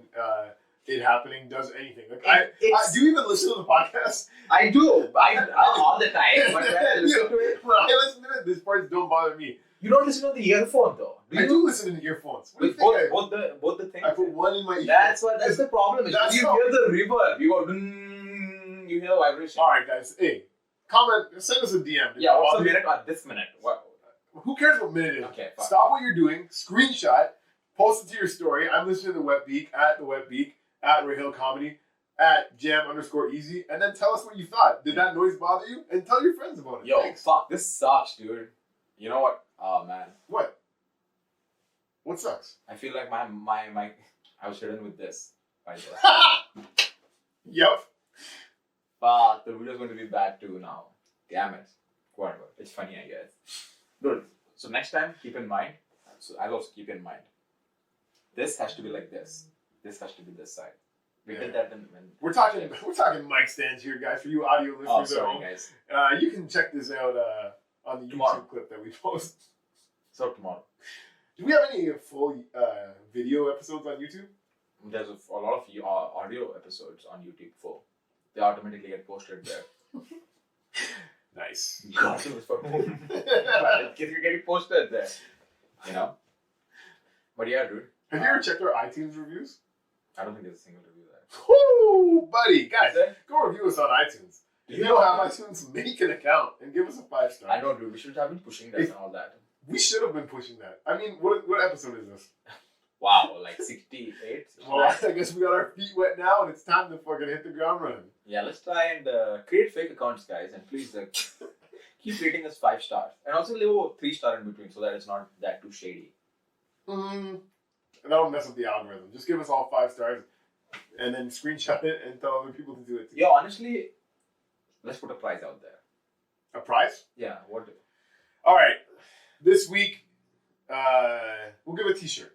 [SPEAKER 1] it happening does anything. Like do you even listen to the podcast?
[SPEAKER 2] I do. I all the time. But when I listen to it,
[SPEAKER 1] when I listen to it, these parts don't bother me.
[SPEAKER 2] you don't listen on the earphone though.
[SPEAKER 1] I do listen in earphones. What do you
[SPEAKER 2] With
[SPEAKER 1] think
[SPEAKER 2] both the things.
[SPEAKER 1] I put one in my ear.
[SPEAKER 2] That's the problem. Is
[SPEAKER 1] That's
[SPEAKER 2] you
[SPEAKER 1] how-
[SPEAKER 2] hear the reverb. You go. You hear the vibration.
[SPEAKER 1] All right, guys. Hey, comment. Send us a DM.
[SPEAKER 2] Yeah. What's the minute or this minute? What?
[SPEAKER 1] Who cares what minute it is?
[SPEAKER 2] Okay. Fine.
[SPEAKER 1] Stop what you're doing. Screenshot. Post it to your story. I'm listening to the Wet Beak at the Wet Beak at Rahil Comedy at Jam_Easy, and then tell us what you thought. Did that noise bother you? And tell your friends about it.
[SPEAKER 2] Yo,
[SPEAKER 1] Thanks.
[SPEAKER 2] fuck. This sucks, dude. You know what? Oh man.
[SPEAKER 1] What? What sucks?
[SPEAKER 2] I feel like my I was hidden with this. By the way.
[SPEAKER 1] Yep.
[SPEAKER 2] Fuck. The video's going to be bad too now. Damn it. Whatever. It's funny, I guess. Dude. So next time, keep in mind. So I'll also keep in mind. This has to be like this. This has to be this side. We did that when
[SPEAKER 1] We're talking mic stands here, guys. For you audio listeners
[SPEAKER 2] oh,
[SPEAKER 1] at
[SPEAKER 2] sorry,
[SPEAKER 1] home,
[SPEAKER 2] guys.
[SPEAKER 1] You can check this out on the
[SPEAKER 2] Tomorrow.
[SPEAKER 1] YouTube clip that we post.
[SPEAKER 2] So tomorrow.
[SPEAKER 1] Do we have any full video episodes on YouTube?
[SPEAKER 2] There's a lot of audio episodes on YouTube for. They automatically get posted there.
[SPEAKER 1] Nice.
[SPEAKER 2] God knows for whom. But you're getting posted there. You know? But yeah, dude.
[SPEAKER 1] Have you ever checked our iTunes reviews?
[SPEAKER 2] I don't think there's a single review there.
[SPEAKER 1] Woo, buddy. Guys,
[SPEAKER 2] Is there?
[SPEAKER 1] go review us on iTunes. If you don't have iTunes, make an account and give us a 5-star.
[SPEAKER 2] I know, dude. We should have been pushing that and all that.
[SPEAKER 1] We should have been pushing that. I mean, what episode is this?
[SPEAKER 2] Wow, like 68?
[SPEAKER 1] Well, I guess we got our feet wet now and it's time to fucking hit the ground running.
[SPEAKER 2] Yeah, let's try and create fake accounts, guys. And please keep rating us 5 stars. And also leave a 3-star in between so that it's not that too shady.
[SPEAKER 1] And that'll mess up the algorithm. Just give us all 5 stars and then screenshot it and tell other people to do it too.
[SPEAKER 2] Yeah, honestly, let's put a prize out there.
[SPEAKER 1] A prize?
[SPEAKER 2] Yeah, what?
[SPEAKER 1] All right. This week, we'll give a t-shirt.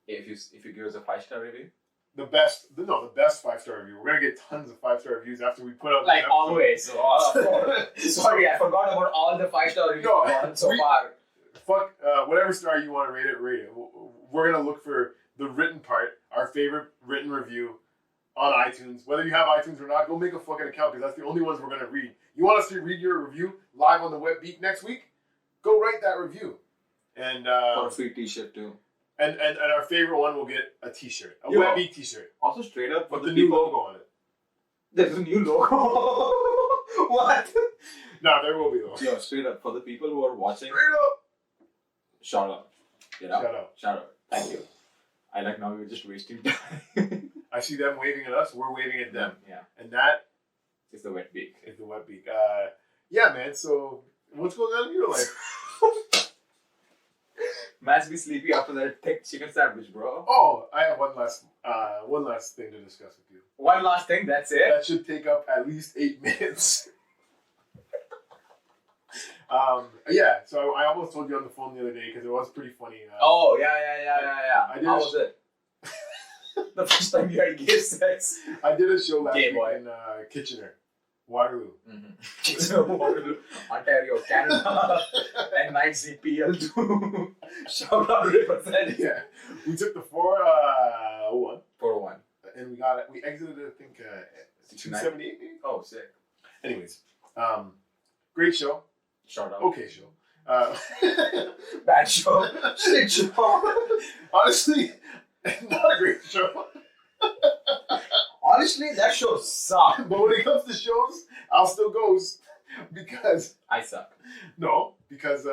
[SPEAKER 2] If you give us a 5-star review?
[SPEAKER 1] The best 5-star review. We're going to get tons of 5-star reviews after we put out
[SPEAKER 2] like always. Sorry, I forgot about all the 5-star reviews so far.
[SPEAKER 1] Fuck, whatever star you want to rate it. We're going to look for the written part, our favorite written review on iTunes. Whether you have iTunes or not, go make a fucking account because that's the only ones we're going to read. You want us to read your review live on the Wet Beak next week? Go write that review. And
[SPEAKER 2] for a free t-shirt too.
[SPEAKER 1] And our favorite one will get a t-shirt. A Wet Beak t-shirt.
[SPEAKER 2] Also straight up
[SPEAKER 1] with the new logo on it.
[SPEAKER 2] There's a new logo? What?
[SPEAKER 1] No, there will be though.
[SPEAKER 2] Yo, straight up. For the people who are watching.
[SPEAKER 1] Straight up.
[SPEAKER 2] Shout out. You know?
[SPEAKER 1] Shout out.
[SPEAKER 2] Thank you. I like now we're just wasting time.
[SPEAKER 1] I see them waving at us. We're waving at them.
[SPEAKER 2] Yeah.
[SPEAKER 1] And that
[SPEAKER 2] is the Wet Beak.
[SPEAKER 1] Is the Wet Beak. Yeah, man. So what's going on in your life?
[SPEAKER 2] Man's be sleepy after that thick chicken sandwich, bro.
[SPEAKER 1] Oh, I have one last thing to discuss with you.
[SPEAKER 2] One last thing. That's it.
[SPEAKER 1] That should take up at least 8 minutes. Yeah. So I almost told you on the phone the other day because it was pretty funny.
[SPEAKER 2] Yeah. How was it? The first time you had gay sex.
[SPEAKER 1] I did a show last week in Kitchener, Waterloo.
[SPEAKER 2] Mm-hmm. Waterloo, Ontario, Canada, and 9CPL2. Shout out represent.
[SPEAKER 1] Yeah, we took the 401.
[SPEAKER 2] 401.
[SPEAKER 1] And we exited I think 278 maybe?
[SPEAKER 2] Oh, sick.
[SPEAKER 1] Anyways, great show.
[SPEAKER 2] Shout out.
[SPEAKER 1] Okay show.
[SPEAKER 2] Bad show. Shit show.
[SPEAKER 1] Honestly, not a great show.
[SPEAKER 2] Honestly, that show sucked.
[SPEAKER 1] But when it comes to shows, I'll still goes because
[SPEAKER 2] I suck.
[SPEAKER 1] No, because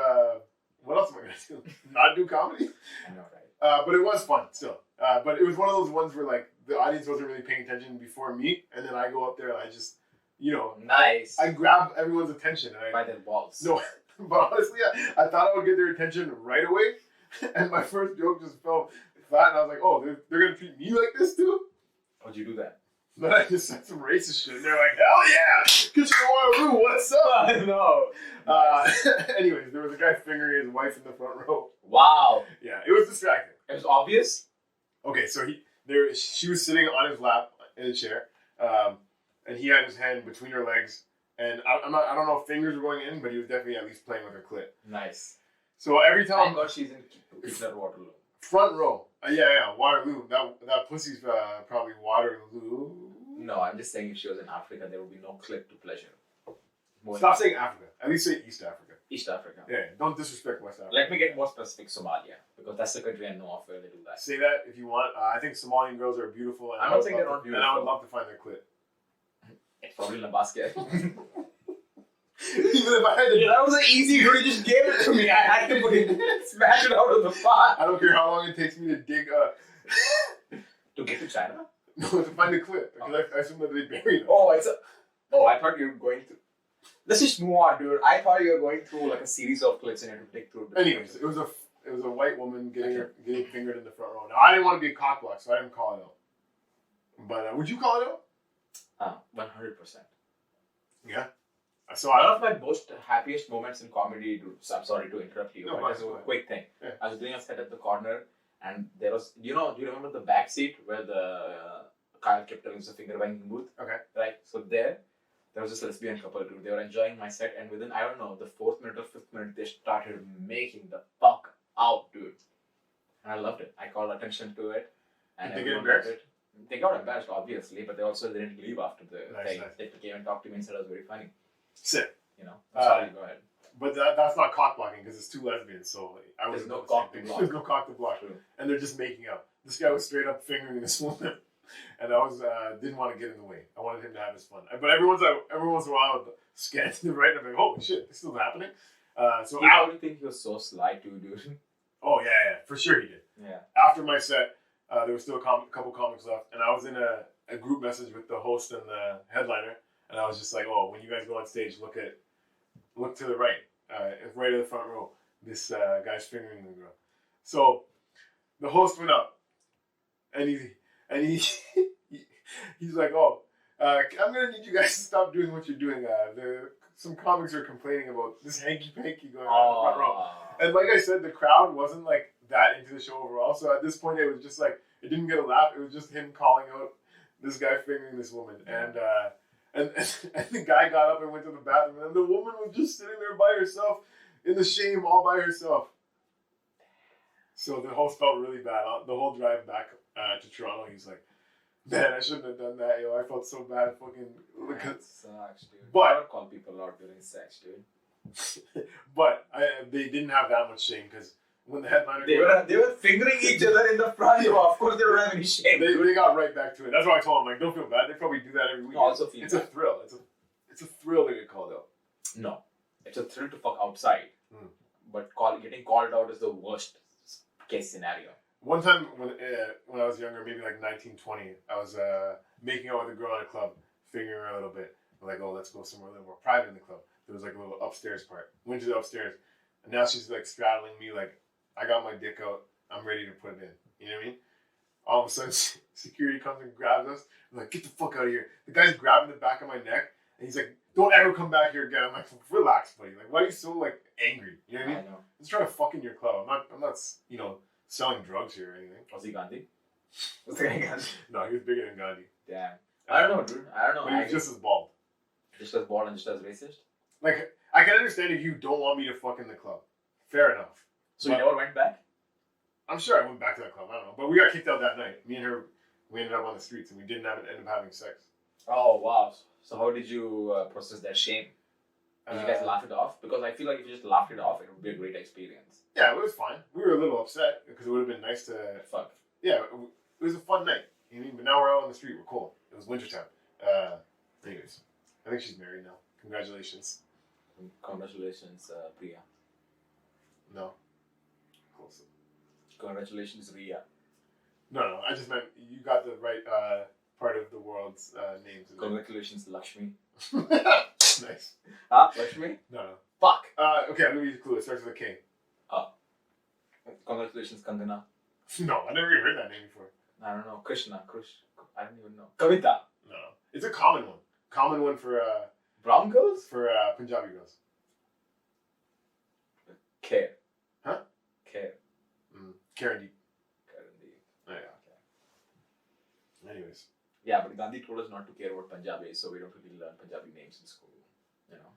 [SPEAKER 1] what else am I gonna do? Not do comedy?
[SPEAKER 2] I know, right?
[SPEAKER 1] But it was fun still. But it was one of those ones where like the audience wasn't really paying attention before me, and then I go up there and I just,
[SPEAKER 2] nice.
[SPEAKER 1] I grab everyone's attention and
[SPEAKER 2] by their balls.
[SPEAKER 1] No, but honestly, I thought I would get their attention right away, and my first joke just fell flat, and I was like, oh, they're gonna treat me like this too?
[SPEAKER 2] How'd you do that?
[SPEAKER 1] Then I just said some racist shit, and they're like, hell yeah! Kitchener Waterloo, what's up?
[SPEAKER 2] I know.
[SPEAKER 1] Anyways, there was a guy fingering his wife in the front row.
[SPEAKER 2] Wow.
[SPEAKER 1] Yeah, it was distracting.
[SPEAKER 2] It was obvious?
[SPEAKER 1] Okay, so she was sitting on his lap in a chair, and he had his hand between her legs, and I don't know if fingers were going in, but he was definitely at least playing with her clit.
[SPEAKER 2] Nice.
[SPEAKER 1] So every time...
[SPEAKER 2] Thank God she's in Kitchener Waterloo.
[SPEAKER 1] Front row. Yeah, Waterloo. That pussy's probably Waterloo.
[SPEAKER 2] No, I'm just saying if she was in Africa, there would be no clip to pleasure.
[SPEAKER 1] Stop saying Africa. At least say East Africa.
[SPEAKER 2] East Africa.
[SPEAKER 1] Yeah, don't disrespect West Africa.
[SPEAKER 2] Let me get more specific, Somalia, because that's the country I know of where they do that.
[SPEAKER 1] Say that if you want. I think Somalian girls are beautiful. And
[SPEAKER 2] I'm not saying they're not beautiful.
[SPEAKER 1] And I would love to find their clit.
[SPEAKER 2] It's probably in a basket.
[SPEAKER 1] Even if I had to...
[SPEAKER 2] Yeah, that was an easy, you just gave it to me. I had to put it, smash it out of the pot.
[SPEAKER 1] I don't care how long it takes me to dig
[SPEAKER 2] To get to China?
[SPEAKER 1] No, to find the clip. Because I assume that they bury them.
[SPEAKER 2] I thought you were going to... Let's just move on, dude. I thought you were going through like a series of clips and you had to dig through.
[SPEAKER 1] Anyways, it was a white woman getting fingered in the front row. Now, I didn't want to be a cockblock, so I didn't call it out. But would you call it out?
[SPEAKER 2] 100%.
[SPEAKER 1] Yeah.
[SPEAKER 2] So one of my most happiest moments in comedy, dude, so I'm sorry to interrupt you,
[SPEAKER 1] no,
[SPEAKER 2] but just a quick thing.
[SPEAKER 1] Yeah.
[SPEAKER 2] I was doing a set at the corner, and there was, do you remember the back seat where the Kyle kept telling us the finger banging booth?
[SPEAKER 1] Okay.
[SPEAKER 2] Right? So there was this lesbian couple, dude. They were enjoying my set, and within, I don't know, the 4th minute or 5th minute, they started making the fuck out, dude. And I loved it. I called attention to it. And
[SPEAKER 1] Did they get
[SPEAKER 2] everyone loved
[SPEAKER 1] embarrassed?
[SPEAKER 2] it. They got embarrassed, obviously, but they also didn't leave after the
[SPEAKER 1] Nice,
[SPEAKER 2] thing.
[SPEAKER 1] nice.
[SPEAKER 2] They came and talked to me and said it was very funny.
[SPEAKER 1] Sick.
[SPEAKER 2] You know? Sorry, go ahead.
[SPEAKER 1] But that's not cock blocking because it's two lesbians, so I
[SPEAKER 2] There's
[SPEAKER 1] wouldn't
[SPEAKER 2] no
[SPEAKER 1] do the
[SPEAKER 2] cock
[SPEAKER 1] same
[SPEAKER 2] to
[SPEAKER 1] thing.
[SPEAKER 2] block.
[SPEAKER 1] There's no cock to block.
[SPEAKER 2] True.
[SPEAKER 1] And they're just making out. This guy was straight up fingering this woman, and I was didn't want to get in the way. I wanted him to have his fun. But every once in a while, I would scan to the right and I'm like, holy shit, this is still happening. So
[SPEAKER 2] You probably think he was so sly too, dude.
[SPEAKER 1] Oh yeah, for sure he did.
[SPEAKER 2] Yeah.
[SPEAKER 1] After my set, there was still a couple comics left, and I was in a group message with the host and the headliner, and I was just like, oh, when you guys go on stage, look to the right, right of the front row. This guy's fingering the girl. So the host went up, and he's like, oh, I'm gonna need you guys to stop doing what you're doing. Some comics are complaining about this hanky panky going on in the front row. And like I said, the crowd wasn't like that into the show overall. So at this point, it was just like it didn't get a laugh. It was just him calling out this guy fingering this woman, and the guy got up and went to the bathroom, and the woman was just sitting there by herself in the shame, all by herself. So the host felt really bad. The whole drive back to Toronto, he's like, "Man, I shouldn't have done that. Yo, I felt so bad. Fucking look at."
[SPEAKER 2] Sucks, dude.
[SPEAKER 1] But
[SPEAKER 2] never call people out during sex, dude.
[SPEAKER 1] But they didn't have that much shame because when the headliner
[SPEAKER 2] they were fingering each other in the front row. Of course, they don't have any shame.
[SPEAKER 1] they got right back to it. That's why I told them, like, don't feel bad. They probably do that every week.
[SPEAKER 2] Also feel
[SPEAKER 1] it's a thrill. It's a thrill to get called out.
[SPEAKER 2] No, it's a thrill to fuck outside. But getting called out is the worst case scenario.
[SPEAKER 1] One time when I was younger, maybe like 19, 20, I was making out with a girl in a club, figuring her a little bit. We're like, oh, let's go somewhere a little more private in the club. There was like a little upstairs part. Went to the upstairs, and now she's like straddling me like, I got my dick out. I'm ready to put it in. You know what I mean? All of a sudden, security comes and grabs us. I'm like, get the fuck out of here. The guy's grabbing the back of my neck, and he's like, don't ever come back here again. I'm like, relax, buddy. Like, why are you so like angry? You know what I mean?
[SPEAKER 2] I know.
[SPEAKER 1] I'm just trying to fuck in your club. I'm not, selling drugs here or anything.
[SPEAKER 2] Was he Gandhi? Was the guy Gandhi?
[SPEAKER 1] No, he was bigger than Gandhi.
[SPEAKER 2] Damn. I don't know, dude. I don't know.
[SPEAKER 1] But he was just as bald.
[SPEAKER 2] Just as bald and just as racist?
[SPEAKER 1] Like, I can understand if you don't want me to fuck in the club. Fair enough.
[SPEAKER 2] So you never went back?
[SPEAKER 1] I'm sure I went back to that club. I don't know. But we got kicked out that night. Me and her, we ended up on the streets and we didn't end up having sex.
[SPEAKER 2] Oh, wow. So how did you process that shame? Did you guys laugh it off? Because I feel like if you just laughed it off, it would be a great experience.
[SPEAKER 1] Yeah, it was fine. We were a little upset because it would have been nice to...
[SPEAKER 2] Fuck.
[SPEAKER 1] Yeah, it was a fun night. You know what I mean? But now we're out on the street. We're cool. It was wintertime. Anyways, I think she's married now. Congratulations.
[SPEAKER 2] Congratulations, Priya.
[SPEAKER 1] No. Close.
[SPEAKER 2] Congratulations, Riya.
[SPEAKER 1] No. I just meant you got the right part of the world's names.
[SPEAKER 2] Congratulations, Lakshmi.
[SPEAKER 1] Nice.
[SPEAKER 2] Lakshmi?
[SPEAKER 1] No.
[SPEAKER 2] Fuck.
[SPEAKER 1] Okay, I'm going to give you a clue. It starts with a K.
[SPEAKER 2] Congratulations, Kangana.
[SPEAKER 1] No, I never even heard that name before.
[SPEAKER 2] I don't know. Krishna. I don't even know. Kavita.
[SPEAKER 1] No. It's a common one. Common one for
[SPEAKER 2] Brown girls?
[SPEAKER 1] For Punjabi girls.
[SPEAKER 2] Care.
[SPEAKER 1] Huh?
[SPEAKER 2] Care.
[SPEAKER 1] Karandeep.
[SPEAKER 2] Karandeep.
[SPEAKER 1] Oh, yeah. Anyways.
[SPEAKER 2] Yeah, but Gandhi told us not to care about Punjabi, so we don't really learn Punjabi names in school. You know.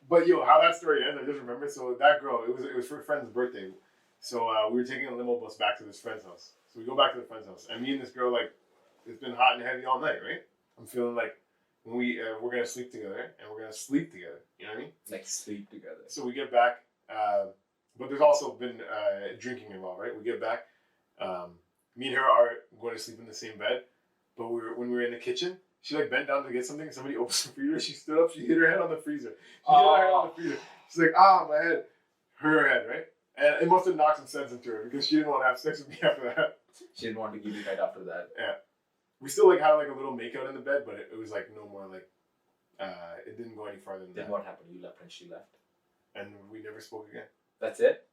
[SPEAKER 1] But how that story ends, I just remember. So that girl, it was for a friend's birthday. So we were taking a limo bus back to this friend's house. So we go back to the friend's house, and me and this girl, like, it's been hot and heavy all night, right? I'm feeling like when we're gonna sleep together, and we're gonna sleep together. You know what I mean?
[SPEAKER 2] Like sleep together.
[SPEAKER 1] So we get back, but there's also been drinking involved, right? We get back. Me and her are going to sleep in the same bed, but when we were in the kitchen, she like bent down to get something. Somebody opened the freezer. She stood up. She hit her head on the freezer. She's like, my head. Her head, right? And it must have knocked some sense into her because she didn't want to have sex with me after that.
[SPEAKER 2] She didn't want to give you head after that.
[SPEAKER 1] Yeah. We still like had like a little makeout in the bed, but it was like no more like, it didn't go any farther than that.
[SPEAKER 2] Then what happened? You left and she left?
[SPEAKER 1] And we never spoke again.
[SPEAKER 2] That's it?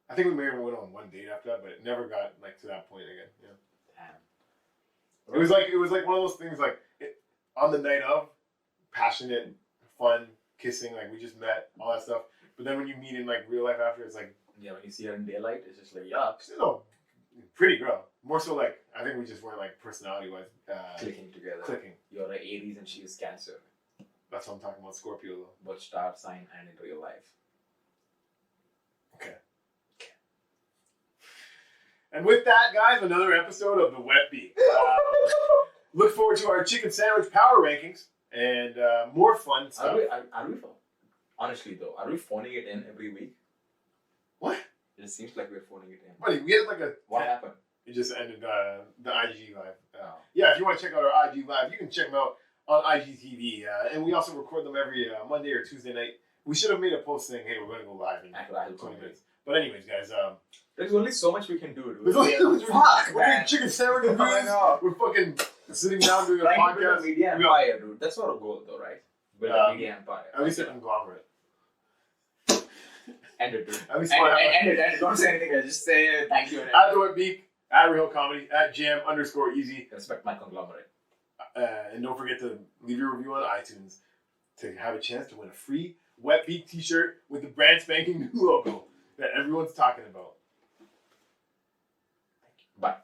[SPEAKER 1] I think we may have went on one date after that, but it never got like to that point again. Yeah.
[SPEAKER 2] Damn.
[SPEAKER 1] It was like one of those things like on the night of, passionate, fun, kissing, like we just met, all that stuff. But then when you meet in like real life after, it's like,
[SPEAKER 2] yeah, when you see her in daylight, it's just like, yuck.
[SPEAKER 1] She's a pretty girl. More so like, I think we just weren't like personality-wise
[SPEAKER 2] clicking together.
[SPEAKER 1] Clicking.
[SPEAKER 2] You're an Aries and she is Cancer.
[SPEAKER 1] That's what I'm talking about, Scorpio though.
[SPEAKER 2] Both star sign and in real life.
[SPEAKER 1] Okay. And with that, guys, another episode of the Wet Beak. Look forward to our chicken sandwich power rankings and more fun stuff.
[SPEAKER 2] Are we honestly though, are we phoning it in every week?
[SPEAKER 1] What?
[SPEAKER 2] It seems like we're phoning it in.
[SPEAKER 1] Buddy, we had like a...
[SPEAKER 2] What happened?
[SPEAKER 1] It just ended the IG Live. Yeah, if you want to check out our IG Live, you can check them out on IGTV. And we also record them every Monday or Tuesday night. We should have made a post saying, hey, we're going to go live in 20 minutes. But anyways, guys.
[SPEAKER 2] There's only so much we can do, dude.
[SPEAKER 1] We're doing chicken sandwich reviews. We're fucking sitting down doing a podcast.
[SPEAKER 2] Build a media empire, dude. That's not a goal, though, right? Build a media empire.
[SPEAKER 1] At least a conglomerate.
[SPEAKER 2] End it, dude.
[SPEAKER 1] At least
[SPEAKER 2] end it. Don't say anything. Just say thank you.
[SPEAKER 1] At the Wet Beak, at Rahil Comedy, at Jam_Easy.
[SPEAKER 2] Respect my conglomerate.
[SPEAKER 1] And don't forget to leave your review on iTunes to have a chance to win a free Wet Beak t-shirt with the brand spanking new logo that everyone's talking about.
[SPEAKER 2] Bye.